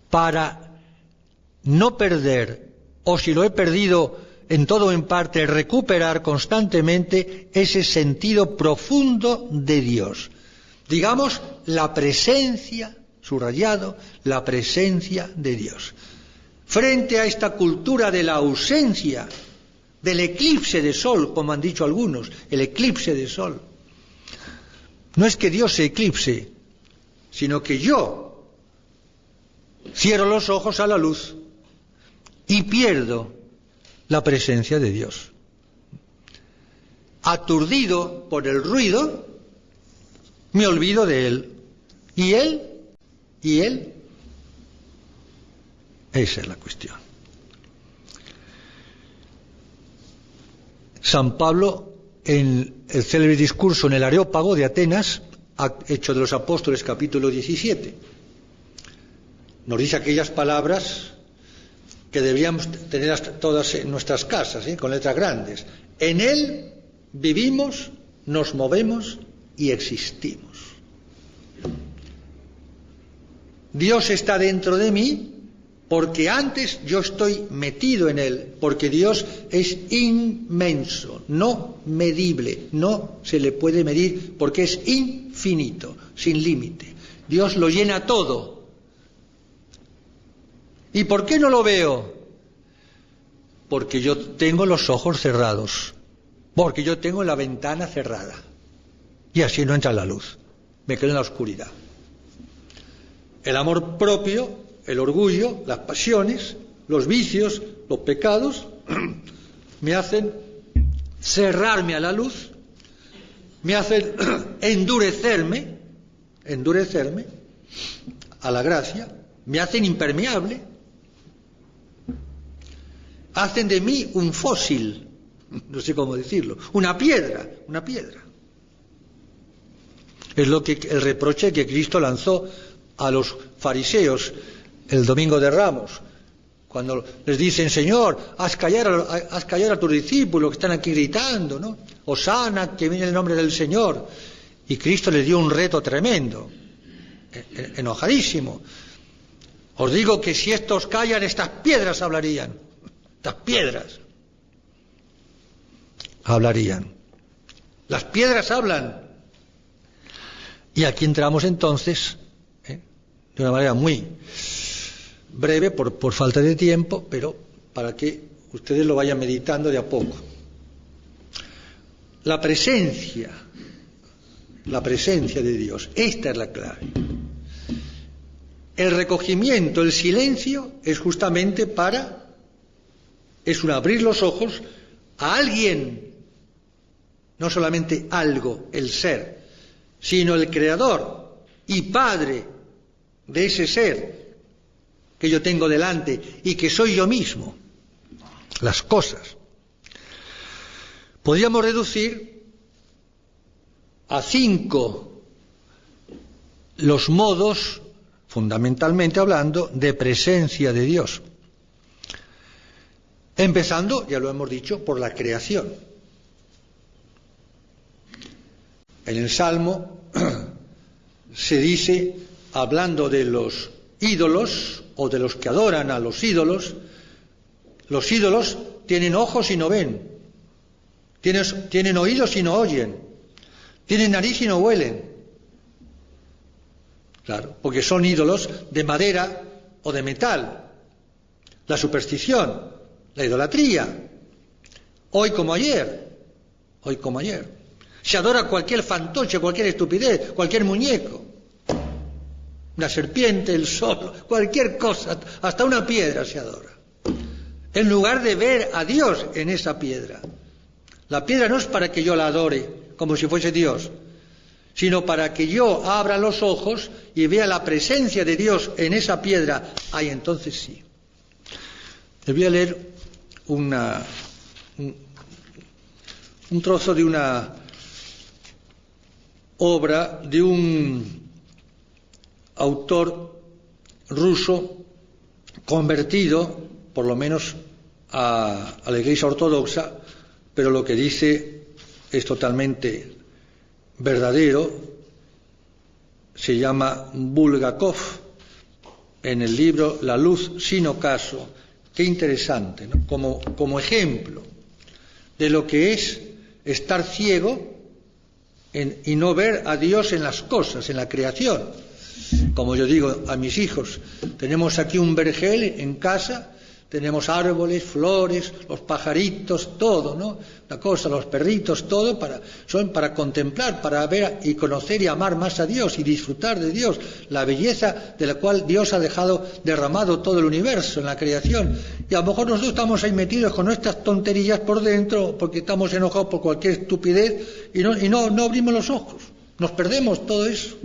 para no perder, o si lo he perdido en todo o en parte, recuperar constantemente ese sentido profundo de Dios. Digamos, la presencia, subrayado, la presencia de Dios. Frente a esta cultura de la ausencia, del eclipse de sol, como han dicho algunos, el eclipse de sol. No es que Dios se eclipse, sino que yo cierro los ojos a la luz y pierdo la presencia de Dios. Aturdido por el ruido, me olvido de Él. ¿Y Él? Esa es la cuestión. San Pablo, en el célebre discurso en el Areópago de Atenas, Hechos de los Apóstoles, capítulo 17, nos dice aquellas palabras que debíamos tener todas en nuestras casas, con letras grandes. En Él vivimos, nos movemos y existimos. Dios está dentro de mí porque antes yo estoy metido en Él, porque Dios es inmenso, no medible, no se le puede medir porque es infinito, sin límite. Dios lo llena todo. ¿Y por qué no lo veo? Porque yo tengo los ojos cerrados, porque yo tengo la ventana cerrada y así no entra la luz, me quedo en la oscuridad. El amor propio, el orgullo, las pasiones, los vicios, los pecados, me hacen cerrarme a la luz, me hacen endurecerme a la gracia, me hacen impermeable, hacen de mí un fósil, no sé cómo decirlo, una piedra. Es lo que el reproche que Cristo lanzó a los fariseos el domingo de Ramos, cuando les dicen: Señor, haz callar a tus discípulos que están aquí gritando, ¿no? Hosana, que viene el nombre del Señor. Y Cristo les dio un reto tremendo, enojadísimo. Os digo que si estos callan, estas piedras hablarían. Estas piedras hablarían. Las piedras hablan. Y aquí entramos entonces, de una manera muy breve, por falta de tiempo, pero para que ustedes lo vayan meditando de a poco. La presencia de Dios, esta es la clave. El recogimiento, el silencio, es justamente es un abrir los ojos a alguien, no solamente algo, el ser, sino el creador y padre de ese ser que yo tengo delante y que soy yo mismo, las cosas. Podríamos reducir a 5 los modos, fundamentalmente hablando, de presencia de Dios. Empezando, ya lo hemos dicho, por la creación. En el Salmo se dice, hablando de los ídolos o de los que adoran a los ídolos tienen ojos y no ven, tienen oídos y no oyen, tienen nariz y no huelen, Claro, porque son ídolos de madera o de metal. La superstición, la idolatría, hoy como ayer. Se adora cualquier fantoche, cualquier estupidez, cualquier muñeco. Una serpiente, el sol, cualquier cosa, hasta una piedra se adora. En lugar de ver a Dios en esa piedra. La piedra no es para que yo la adore como si fuese Dios, sino para que yo abra los ojos y vea la presencia de Dios en esa piedra. Ahí entonces sí. Les voy a leer un trozo de una obra de un autor ruso convertido, por lo menos a la Iglesia Ortodoxa, pero lo que dice es totalmente verdadero. Se llama Bulgakov, en el libro La luz sin ocaso. Qué interesante, ¿no? Como ejemplo de lo que es estar ciego y no ver a Dios en las cosas, en la creación. Como yo digo a mis hijos, tenemos aquí un vergel en casa, tenemos árboles, flores, los pajaritos, todo, ¿no? La cosa, los perritos, todo son para contemplar, para ver y conocer y amar más a Dios y disfrutar de Dios, la belleza de la cual Dios ha dejado derramado todo el universo en la creación. Y a lo mejor nosotros estamos ahí metidos con nuestras tonterías por dentro, porque estamos enojados por cualquier estupidez y no abrimos los ojos, nos perdemos todo eso.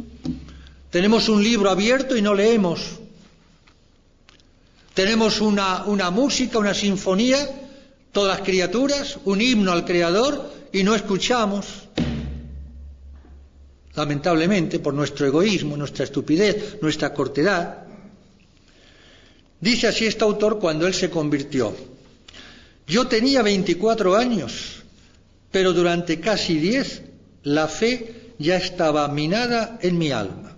Tenemos un libro abierto y no leemos. Tenemos una música, una sinfonía, todas las criaturas, un himno al Creador y no escuchamos. Lamentablemente, por nuestro egoísmo, nuestra estupidez, nuestra cortedad. Dice así este autor cuando él se convirtió: yo tenía 24 años, pero durante casi 10 la fe ya estaba minada en mi alma.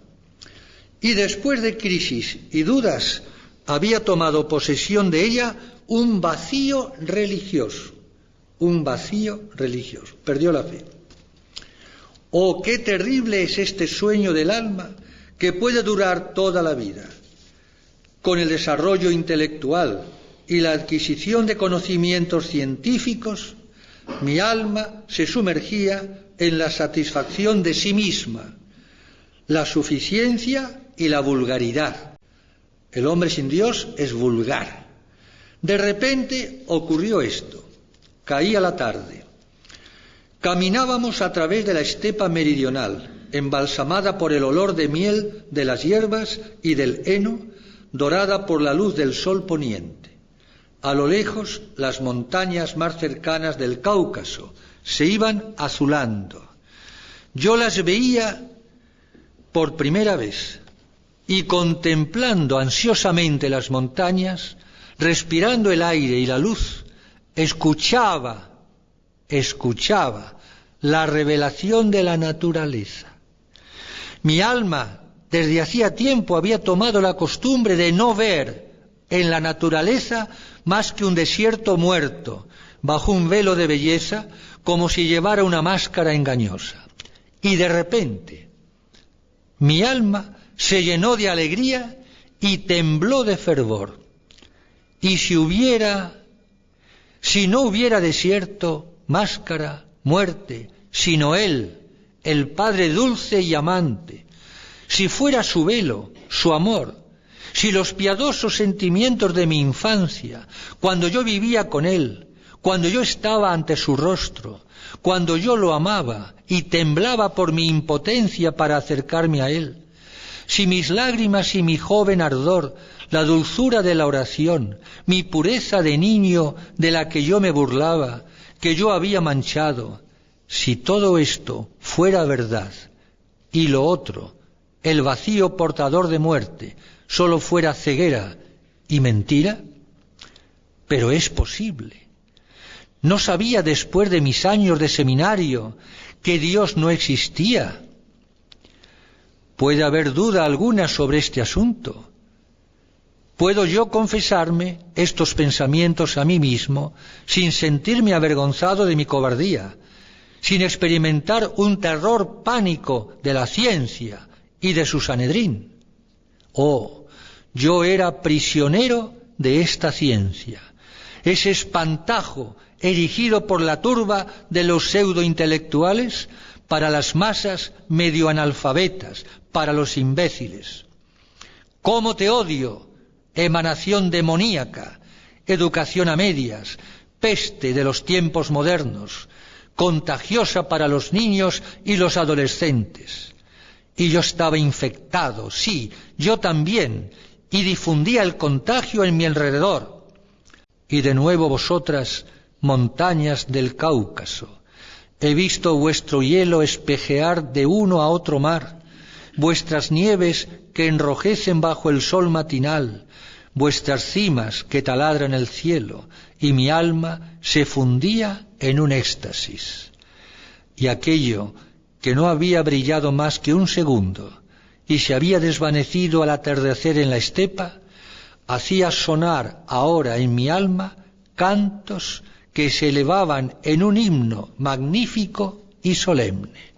Y después de crisis y dudas, había tomado posesión de ella un vacío religioso. Perdió la fe. Oh, qué terrible es este sueño del alma que puede durar toda la vida. Con el desarrollo intelectual y la adquisición de conocimientos científicos, mi alma se sumergía en la satisfacción de sí misma, la suficiencia y la vulgaridad. El hombre sin Dios es vulgar. De repente ocurrió esto. Caía la tarde. Caminábamos a través de la estepa meridional, embalsamada por el olor de miel de las hierbas y del heno, dorada por la luz del sol poniente. A lo lejos, las montañas más cercanas del Cáucaso se iban azulando. Yo las veía por primera vez y, contemplando ansiosamente las montañas, respirando el aire y la luz, escuchaba la revelación de la naturaleza. Mi alma desde hacía tiempo había tomado la costumbre de no ver en la naturaleza más que un desierto muerto, bajo un velo de belleza, como si llevara una máscara engañosa. Y de repente, mi alma se llenó de alegría y tembló de fervor. Y si no hubiera desierto, máscara, muerte, sino Él, el Padre dulce y amante, si fuera su velo, su amor, si los piadosos sentimientos de mi infancia, cuando yo vivía con Él, cuando yo estaba ante su rostro, cuando yo lo amaba y temblaba por mi impotencia para acercarme a Él, si mis lágrimas y mi joven ardor, la dulzura de la oración, mi pureza de niño de la que yo me burlaba, que yo había manchado, si todo esto fuera verdad y lo otro, el vacío portador de muerte, solo fuera ceguera y mentira, pero es posible. No sabía después de mis años de seminario que Dios no existía. Puede haber duda alguna sobre este asunto. ¿Puedo yo confesarme estos pensamientos a mí mismo sin sentirme avergonzado de mi cobardía, sin experimentar un terror pánico de la ciencia y de su Sanedrín? Oh, yo era prisionero de esta ciencia, ese espantajo erigido por la turba de los pseudointelectuales para las masas medio analfabetas, para los imbéciles. ¿Cómo te odio, emanación demoníaca, educación a medias, peste de los tiempos modernos, contagiosa para los niños y los adolescentes? Y yo estaba infectado, sí, yo también, y difundía el contagio en mi alrededor. Y de nuevo vosotras, montañas del Cáucaso, he visto vuestro hielo espejear de uno a otro mar, vuestras nieves que enrojecen bajo el sol matinal, vuestras cimas que taladran el cielo, y mi alma se fundía en un éxtasis. Y aquello que no había brillado más que un segundo y se había desvanecido al atardecer en la estepa, hacía sonar ahora en mi alma cantos que se elevaban en un himno magnífico y solemne.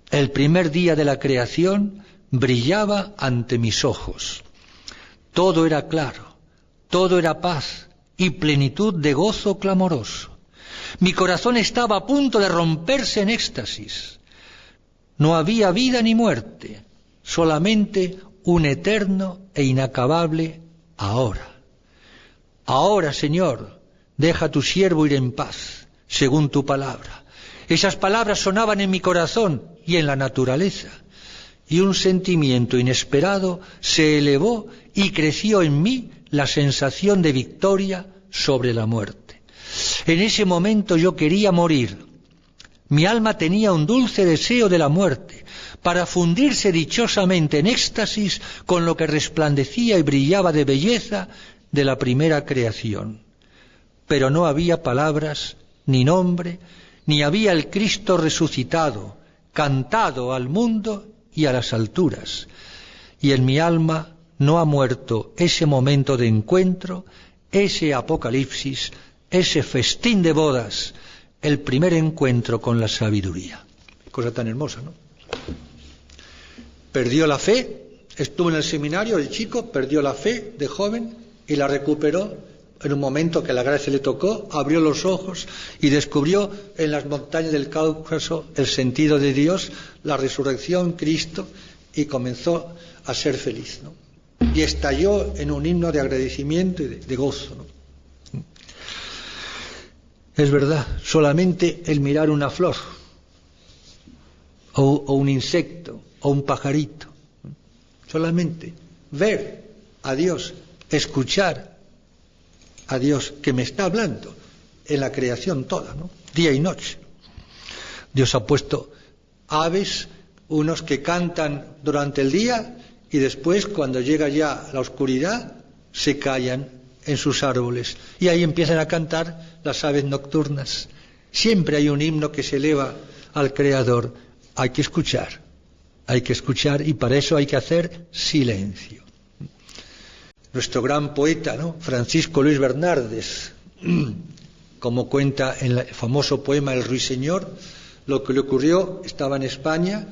El primer día de la creación brillaba ante mis ojos. Todo era claro, todo era paz y plenitud de gozo clamoroso. Mi corazón estaba a punto de romperse en éxtasis. No había vida ni muerte, solamente un eterno e inacabable ahora. Ahora, Señor, deja a tu siervo ir en paz, según tu palabra. Esas palabras sonaban en mi corazón y en la naturaleza, y un sentimiento inesperado se elevó y creció en mí la sensación de victoria sobre la muerte. En ese momento yo quería morir. Mi alma tenía un dulce deseo de la muerte, para fundirse dichosamente en éxtasis con lo que resplandecía y brillaba de belleza de la primera creación. Pero no había palabras, ni nombre, ni había el Cristo resucitado, cantado al mundo y a las alturas. Y en mi alma no ha muerto ese momento de encuentro, ese apocalipsis, ese festín de bodas, el primer encuentro con la sabiduría. Cosa tan hermosa, ¿no? Perdió la fe, estuvo en el seminario, el chico perdió la fe de joven y la recuperó en un momento que la gracia le tocó, abrió los ojos y descubrió en las montañas del Cáucaso el sentido de Dios, la resurrección, Cristo, y comenzó a ser feliz, ¿no? Y estalló en un himno de agradecimiento y de gozo, ¿no? Es verdad, solamente el mirar una flor, o un insecto, o un pajarito, solamente ver a Dios, escuchar a Dios que me está hablando en la creación toda, ¿no? Día y noche. Dios ha puesto aves, unos que cantan durante el día y después, cuando llega ya la oscuridad, se callan en sus árboles y ahí empiezan a cantar las aves nocturnas. Siempre hay un himno que se eleva al Creador. Hay que escuchar y para eso hay que hacer silencio. Nuestro gran poeta, ¿no?, Francisco Luis Bernardes, como cuenta en el famoso poema El Ruiseñor, lo que le ocurrió, estaba en España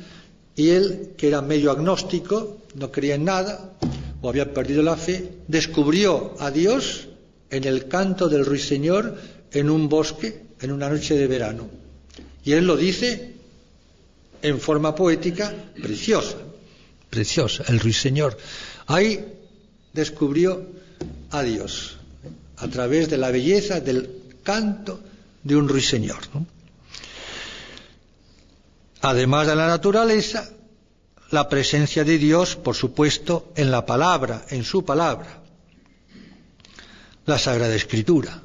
y él, que era medio agnóstico, no creía en nada o había perdido la fe, descubrió a Dios en el canto del ruiseñor en un bosque en una noche de verano. Y él lo dice en forma poética preciosa, el ruiseñor. Ahí descubrió a Dios a través de la belleza del canto de un ruiseñor, ¿no? Además de la naturaleza, la presencia de Dios, por supuesto, en la palabra, en su palabra, la Sagrada Escritura,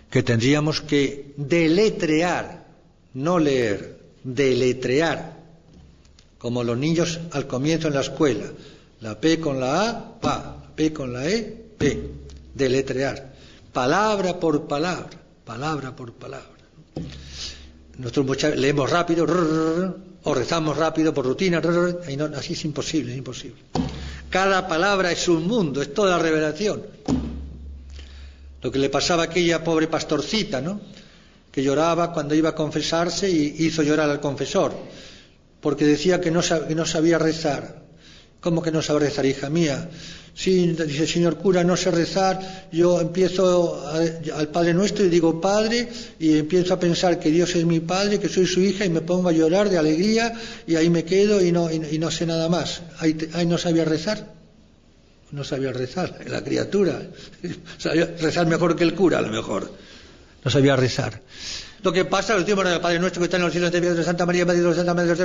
que tendríamos que deletrear, no leer, deletrear, como los niños al comienzo en la escuela, la P con la A, pa, la P con la E, P, deletrear, palabra por palabra, palabra por palabra. Nosotros muchas veces leemos rápido, o rezamos rápido por rutina, y no, así es imposible, es imposible. Cada palabra es un mundo, es toda la revelación. Lo que le pasaba a aquella pobre pastorcita, ¿no?, que lloraba cuando iba a confesarse y hizo llorar al confesor, porque decía que no sabía rezar. ¿Cómo que no sabe rezar, hija mía? Sí, dice, señor cura, no sé rezar, yo empiezo al Padre Nuestro y digo Padre, y empiezo a pensar que Dios es mi Padre, que soy su hija, y me pongo a llorar de alegría, y ahí me quedo y no sé nada más. Ahí no sabía rezar. No sabía rezar, la criatura. Sabía rezar mejor que el cura, a lo mejor. No sabía rezar. Lo que pasa, los tiempos del Padre Nuestro que está en los cielos, de Santa María, Madre de Santa María,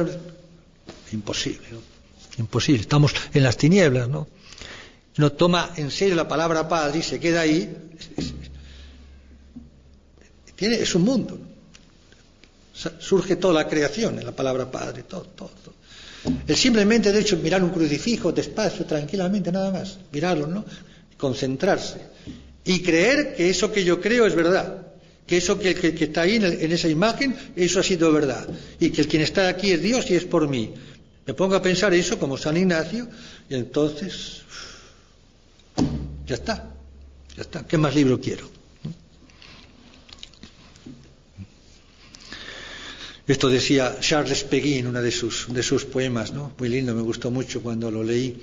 imposible, ¿no? Imposible. Estamos en las tinieblas, ¿no? No toma en serio la palabra Padre y se queda ahí. Es un mundo. Surge toda la creación en la palabra Padre, todo. El simplemente, de hecho, mirar un crucifijo despacio, tranquilamente, nada más. Mirarlo, ¿no? Concentrarse. Y creer que eso que yo creo es verdad. Que eso que está ahí en esa imagen, eso ha sido verdad. Y que el quien está aquí es Dios y es por mí. Me pongo a pensar eso como San Ignacio y entonces ya está. ¿Qué más libro quiero? Esto decía Charles Péguy en uno de sus poemas, ¿no? Muy lindo, me gustó mucho cuando lo leí.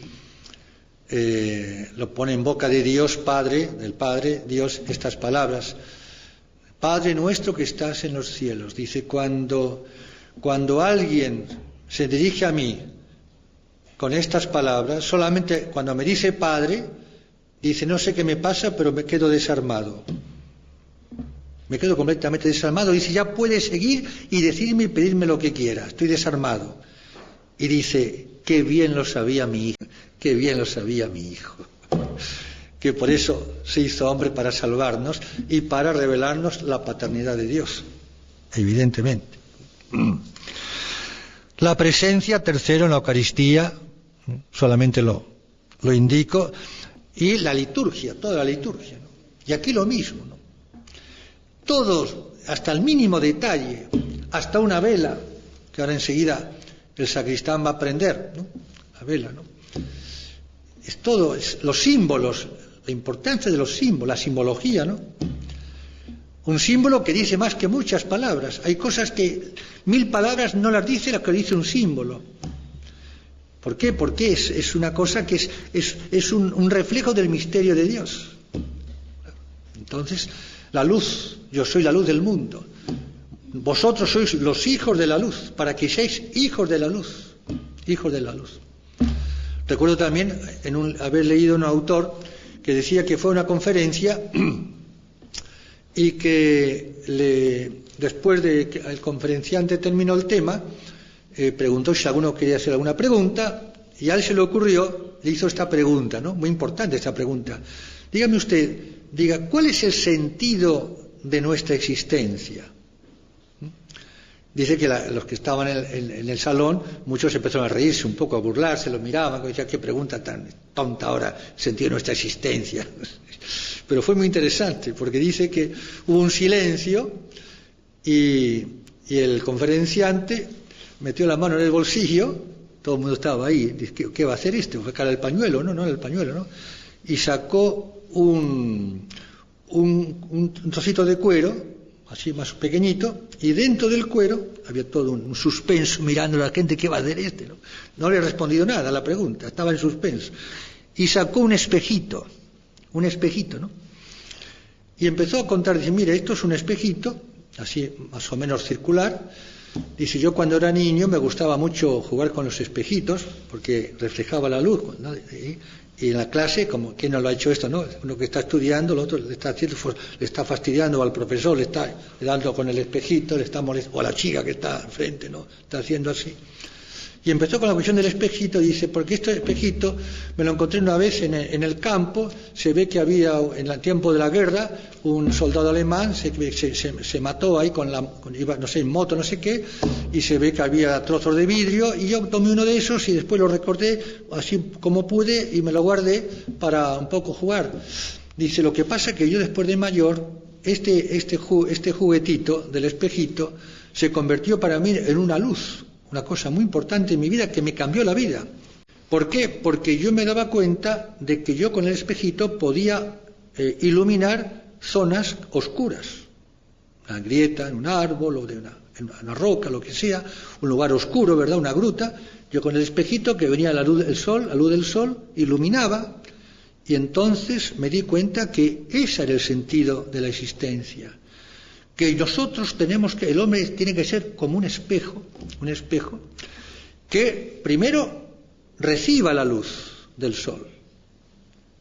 Lo pone en boca de Dios Padre, del Padre, Dios, estas palabras. Padre nuestro que estás en los cielos. Dice, cuando alguien se dirige a mí con estas palabras, solamente cuando me dice Padre, dice, no sé qué me pasa, pero me quedo desarmado. Me quedo completamente desarmado. Dice, ya puede seguir y decirme y pedirme lo que quiera. Estoy desarmado. Y dice, qué bien lo sabía mi hijo. Qué bien lo sabía mi hijo. Que por eso se hizo hombre para salvarnos y para revelarnos la paternidad de Dios. Evidentemente. La presencia, tercero, en la Eucaristía, solamente lo indico, y la liturgia, toda la liturgia, ¿no? Y aquí lo mismo, ¿no? Todos, hasta el mínimo detalle, hasta una vela, que ahora enseguida el sacristán va a prender, ¿no? La vela, ¿no? Es todo, los símbolos, la importancia de los símbolos, la simbología, ¿no? Un símbolo que dice más que muchas palabras. Hay cosas que 1000 palabras no las dice lo que dice un símbolo. ¿Por qué? Porque es una cosa que es un reflejo del misterio de Dios. Entonces, la luz, yo soy la luz del mundo. Vosotros sois los hijos de la luz, para que seáis hijos de la luz. Hijos de la luz. Recuerdo también haber leído un autor que decía que fue a una conferencia y que después de que el conferenciante terminó el tema, preguntó si alguno quería hacer alguna pregunta, y a él se le ocurrió, le hizo esta pregunta, ¿no? Muy importante esta pregunta. Dígame usted, ¿cuál es el sentido de nuestra existencia? Dice que los que estaban en el salón, muchos empezaron a reírse un poco, a burlarse, lo miraban, decían, qué pregunta tan tonta ahora, el sentido de nuestra existencia. Pero fue muy interesante, porque dice que hubo un silencio y el conferenciante metió la mano en el bolsillo, todo el mundo estaba ahí, dice, ¿qué va a hacer este? Fue cara el pañuelo, no el pañuelo, ¿no? Y sacó un trocito de cuero, así más pequeñito, y dentro del cuero había todo un suspenso mirando a la gente, ¿qué va a hacer este? No le he respondido nada a la pregunta, estaba en suspenso. Y sacó un espejito, ¿no? Y empezó a contar, dice, mire, esto es un espejito, así más o menos circular. Dice, yo cuando era niño me gustaba mucho jugar con los espejitos, porque reflejaba la luz, ¿no? Y en la clase, como ¿quién no lo ha hecho esto? ¿No? Uno que está estudiando, el otro le está fastidiando al profesor, le está dando con el espejito, le está molestando, o a la chica que está enfrente, ¿no? Está haciendo así. Y empezó con la cuestión del espejito, y dice, porque este espejito me lo encontré una vez en el campo, se ve que había en el tiempo de la guerra un soldado alemán, se mató ahí iba, no sé, en moto, no sé qué, y se ve que había trozos de vidrio, y yo tomé uno de esos y después lo recorté así como pude y me lo guardé para un poco jugar. Dice, lo que pasa es que yo después de mayor, este juguetito del espejito se convirtió para mí en una luz, una cosa muy importante en mi vida que me cambió la vida. ¿Por qué? Porque yo me daba cuenta de que yo con el espejito podía iluminar zonas oscuras, una grieta en un árbol o de una en una roca, lo que sea, un lugar oscuro, ¿verdad?, una gruta, yo con el espejito que venía la luz del sol, iluminaba, y entonces me di cuenta que ese era el sentido de la existencia, que nosotros el hombre tiene que ser como un espejo que primero reciba la luz del sol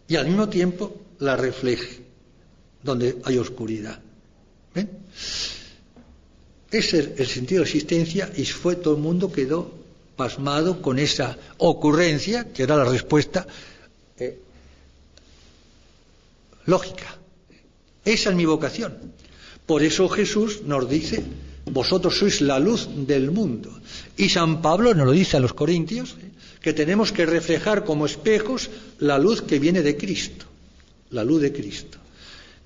y al mismo tiempo la refleje donde hay oscuridad. ¿Ven? Ese es el sentido de la existencia, y todo el mundo quedó pasmado con esa ocurrencia, que era la respuesta lógica. Esa es mi vocación. Por eso Jesús nos dice: vosotros sois la luz del mundo. Y San Pablo nos lo dice a los Corintios, que tenemos que reflejar como espejos la luz que viene de Cristo, la luz de Cristo.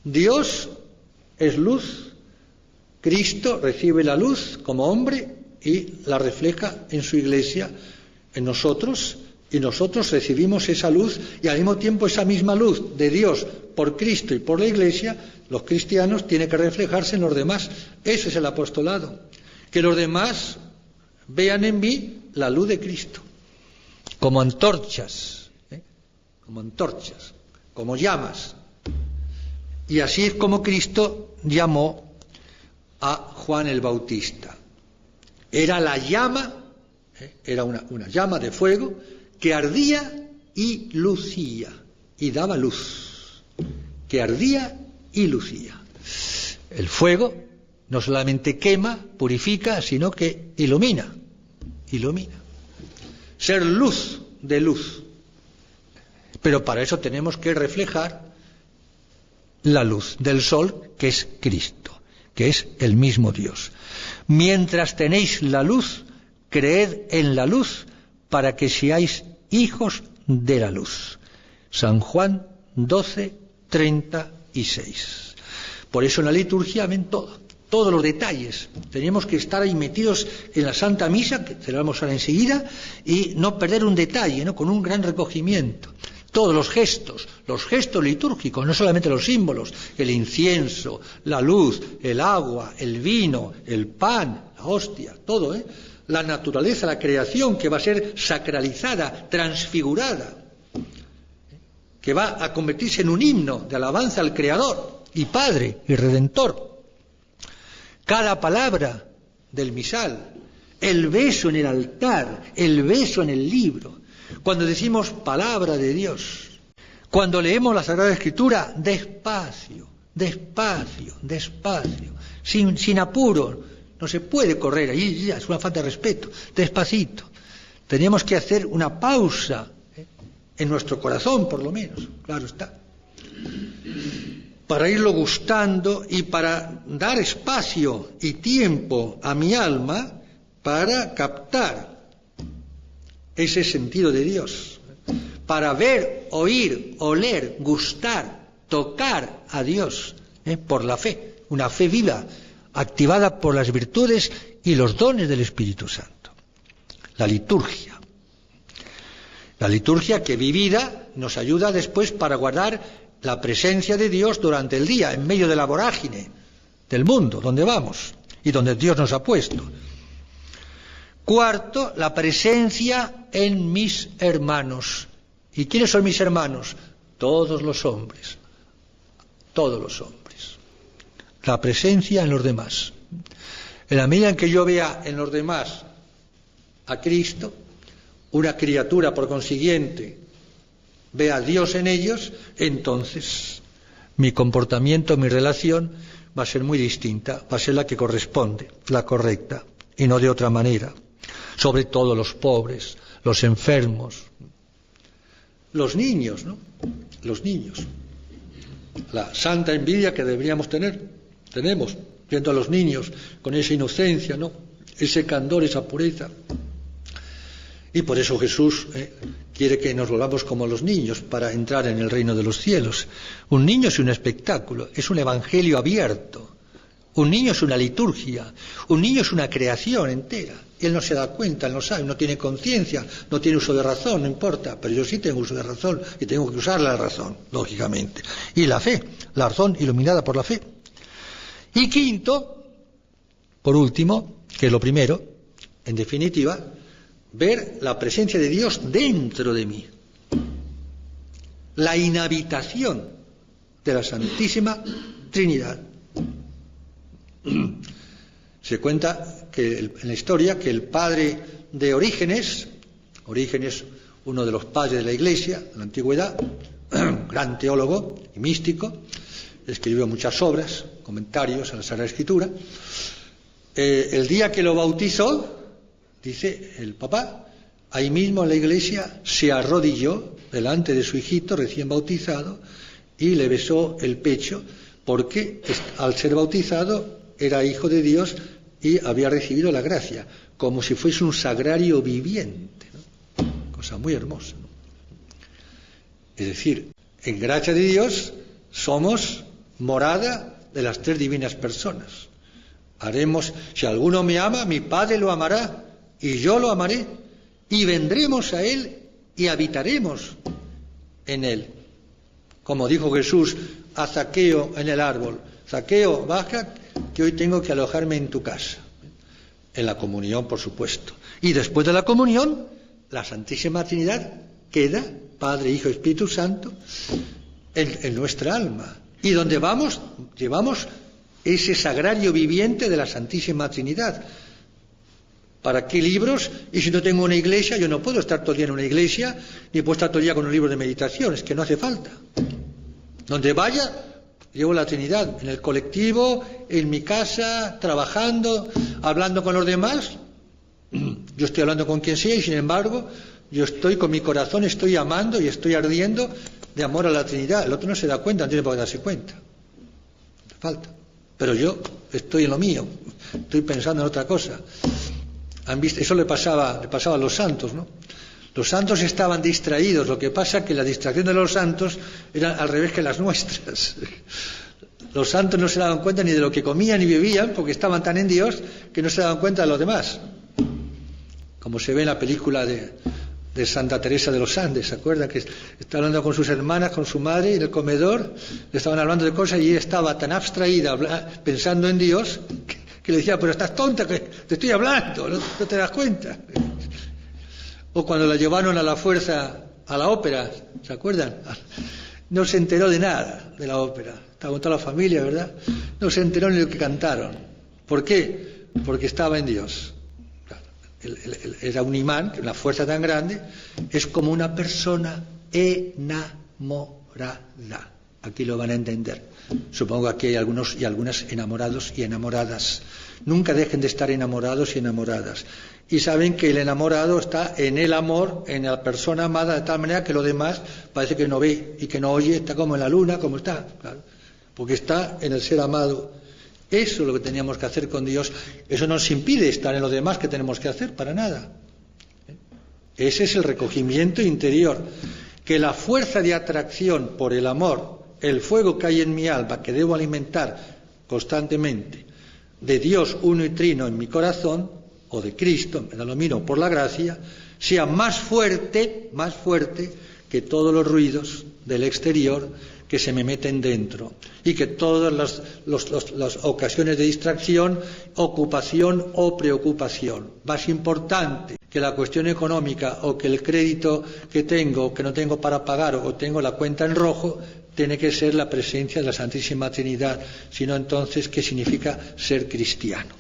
Dios es luz, Cristo recibe la luz como hombre y la refleja en su iglesia, en nosotros, y nosotros recibimos esa luz, y al mismo tiempo esa misma luz de Dios por Cristo y por la iglesia, los cristianos, tiene que reflejarse en los demás. Eso es el apostolado, que los demás vean en mí la luz de Cristo, como antorchas, como llamas. Y así es como Cristo llamó a Juan el Bautista. Era la llama, era una llama de fuego que ardía y lucía, y daba luz, que ardía y lucía. El fuego no solamente quema, purifica, sino que ilumina. Ser luz de luz. Pero para eso tenemos que reflejar la luz del sol, que es Cristo, que es el mismo Dios. Mientras tenéis la luz, creed en la luz, para que seáis hijos de la luz. San Juan 12:36. Por eso en la liturgia ven todos los detalles. Tenemos que estar ahí metidos en la Santa Misa, que celebramos ahora enseguida, y no perder un detalle, ¿no?, con un gran recogimiento. Todos los gestos litúrgicos, no solamente los símbolos, el incienso, la luz, el agua, el vino, el pan, la hostia, todo, la naturaleza, la creación, que va a ser sacralizada, transfigurada, que va a convertirse en un himno de alabanza al Creador y Padre y Redentor. Cada palabra del misal, el beso en el altar, el beso en el libro. Cuando decimos palabra de Dios, cuando leemos la Sagrada Escritura, despacio, sin apuro. No se puede correr, ahí ya es una falta de respeto, despacito. Tenemos que hacer una pausa, en nuestro corazón por lo menos, claro está, para irlo gustando y para dar espacio y tiempo a mi alma para captar ese sentido de Dios, para ver, oír, oler, gustar, tocar a Dios, por la fe, una fe viva, activada por las virtudes y los dones del Espíritu Santo. La liturgia que vivida nos ayuda después para guardar la presencia de Dios durante el día, en medio de la vorágine del mundo, donde vamos y donde Dios nos ha puesto. Cuarto, la presencia en mis hermanos. ¿Y quiénes son mis hermanos? Todos los hombres. La presencia en los demás. En la medida en que yo vea en los demás a Cristo, una criatura por consiguiente ve a Dios en ellos, entonces mi comportamiento, mi relación va a ser muy distinta, va a ser la que corresponde, la correcta, y no de otra manera. Sobre todo los pobres, los enfermos, los niños, ¿no? Los niños. La santa envidia que deberíamos tenemos, viendo a los niños con esa inocencia, ¿no?, ese candor, esa pureza. Y por eso Jesús quiere que nos volvamos como los niños para entrar en el reino de los cielos. Un niño es un espectáculo, es un evangelio abierto. Un niño es una liturgia, un niño es una creación entera. Él no se da cuenta, él no sabe, no tiene conciencia, no tiene uso de razón, no importa, pero yo sí tengo uso de razón y tengo que usar la razón, lógicamente. Y la fe, la razón iluminada por la fe. Y quinto, por último, que es lo primero, en definitiva, ver la presencia de Dios dentro de mí, la inhabitación de la Santísima Trinidad. Se cuenta que en la historia que el padre de Orígenes, uno de los padres de la Iglesia en la antigüedad, gran teólogo y místico, escribió muchas obras, comentarios a la Sagrada Escritura. El día que lo bautizó, dice el papá, ahí mismo en la iglesia se arrodilló delante de su hijito recién bautizado y le besó el pecho, porque al ser bautizado era hijo de Dios y había recibido la gracia, como si fuese un sagrario viviente, ¿no? Cosa muy hermosa, ¿no? Es decir, en gracia de Dios somos morada de las tres divinas personas. Si alguno me ama, mi Padre lo amará, y yo lo amaré, y vendremos a Él y habitaremos en Él. Como dijo Jesús a Zaqueo en el árbol: Zaqueo, baja, que hoy tengo que alojarme en tu casa. En la comunión, por supuesto. Y después de la comunión, la Santísima Trinidad queda, Padre, Hijo y Espíritu Santo, en nuestra alma. Y donde vamos, llevamos ese sagrario viviente de la Santísima Trinidad. ¿Para qué libros? Y si no tengo una iglesia, yo no puedo estar todo el día en una iglesia, ni puedo estar todo el día con un libro de meditación, es que no hace falta. Donde vaya, llevo la Trinidad, en el colectivo, en mi casa, trabajando, hablando con los demás. Yo estoy hablando con quien sea y sin embargo, yo estoy con mi corazón, estoy amando y estoy ardiendo de amor a la Trinidad. El otro no se da cuenta, no tiene por qué darse cuenta. No hace falta. Pero yo estoy en lo mío, estoy pensando en otra cosa. ¿Han visto? Eso le pasaba a los santos, ¿no? Los santos estaban distraídos, lo que pasa es que la distracción de los santos era al revés que las nuestras. Los santos no se daban cuenta ni de lo que comían ni bebían, porque estaban tan en Dios que no se daban cuenta de los demás. Como se ve en la película de Santa Teresa de los Andes, ¿se acuerdan? Que está hablando con sus hermanas, con su madre, en el comedor, le estaban hablando de cosas y ella estaba tan abstraída, pensando en Dios, que le decía: pero estás tonta, que te estoy hablando, ¿no te das cuenta? O cuando la llevaron a la fuerza a la ópera, ¿se acuerdan? No se enteró de nada de la ópera, estaba con toda la familia, ¿verdad? No se enteró ni de lo que cantaron. ¿Por qué? Porque estaba en Dios. Era un imán, una fuerza tan grande, es como una persona enamorada. Aquí lo van a entender. Supongo que aquí hay algunos y algunas enamorados y enamoradas. Nunca dejen de estar enamorados y enamoradas. Y saben que el enamorado está en el amor, en la persona amada, de tal manera que lo demás parece que no ve y que no oye, está como en la luna, como está, claro, porque está en el ser amado. Eso es lo que teníamos que hacer con Dios. Eso no nos impide estar en lo demás que tenemos que hacer, para nada. Ese es el recogimiento interior. Que la fuerza de atracción por el amor, el fuego que hay en mi alma, que debo alimentar constantemente, de Dios uno y trino en mi corazón, o de Cristo, me da lo mismo, por la gracia, sea más fuerte que todos los ruidos del exterior que se me meten dentro, y que todas las ocasiones de distracción, ocupación o preocupación, más importante que la cuestión económica o que el crédito que tengo, que no tengo para pagar, o tengo la cuenta en rojo, tiene que ser la presencia de la Santísima Trinidad. Si no, entonces, ¿qué significa ser cristiano?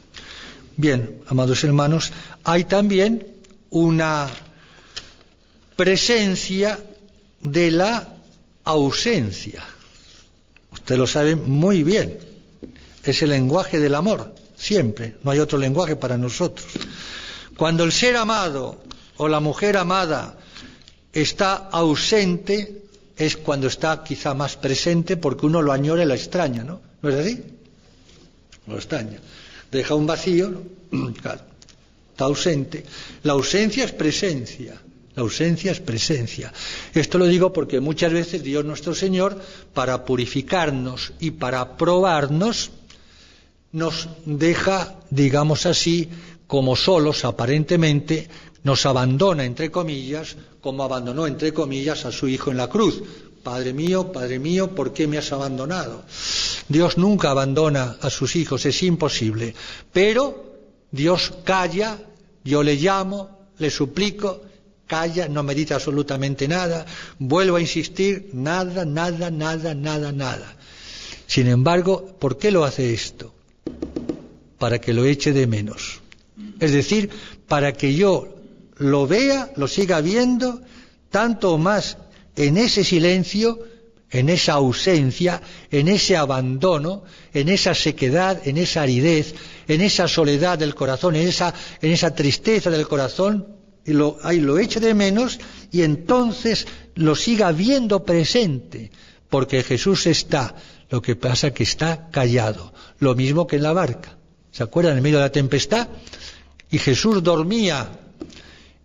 Bien, amados hermanos, hay también una presencia de la ausencia. Usted lo sabe muy bien. Es el lenguaje del amor, siempre. No hay otro lenguaje para nosotros. Cuando el ser amado o la mujer amada está ausente, es cuando está quizá más presente, porque uno lo añora y la extraña, ¿no? ¿No es así? Lo extraña. Deja un vacío, ¿no? Claro, está ausente. La ausencia es presencia. La ausencia es presencia. Esto lo digo porque muchas veces Dios nuestro Señor, para purificarnos y para probarnos, nos deja, digamos así, como solos aparentemente, nos abandona, entre comillas, como abandonó, entre comillas, a su Hijo en la cruz. Padre mío, ¿por qué me has abandonado? Dios nunca abandona a sus hijos, es imposible. Pero Dios calla, yo le llamo, le suplico, calla, no me dice absolutamente nada, vuelvo a insistir, nada. Sin embargo, ¿por qué lo hace esto? Para que lo eche de menos. Es decir, para que yo lo vea, lo siga viendo, tanto o más en ese silencio, en esa ausencia, en ese abandono, en esa sequedad, en esa aridez, en esa soledad del corazón, en esa tristeza del corazón, y ahí lo eche de menos y entonces lo siga viendo presente, porque Jesús está, lo que pasa que está callado, lo mismo que en la barca. ¿Se acuerdan? En medio de la tempestad, y Jesús dormía,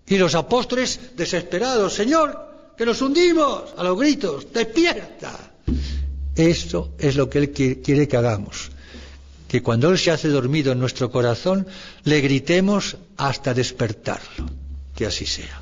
y los apóstoles desesperados, Señor, que nos hundimos, a los gritos, despierta. Eso es lo que Él quiere que hagamos, que cuando Él se hace dormido en nuestro corazón, le gritemos hasta despertarlo. Que así sea.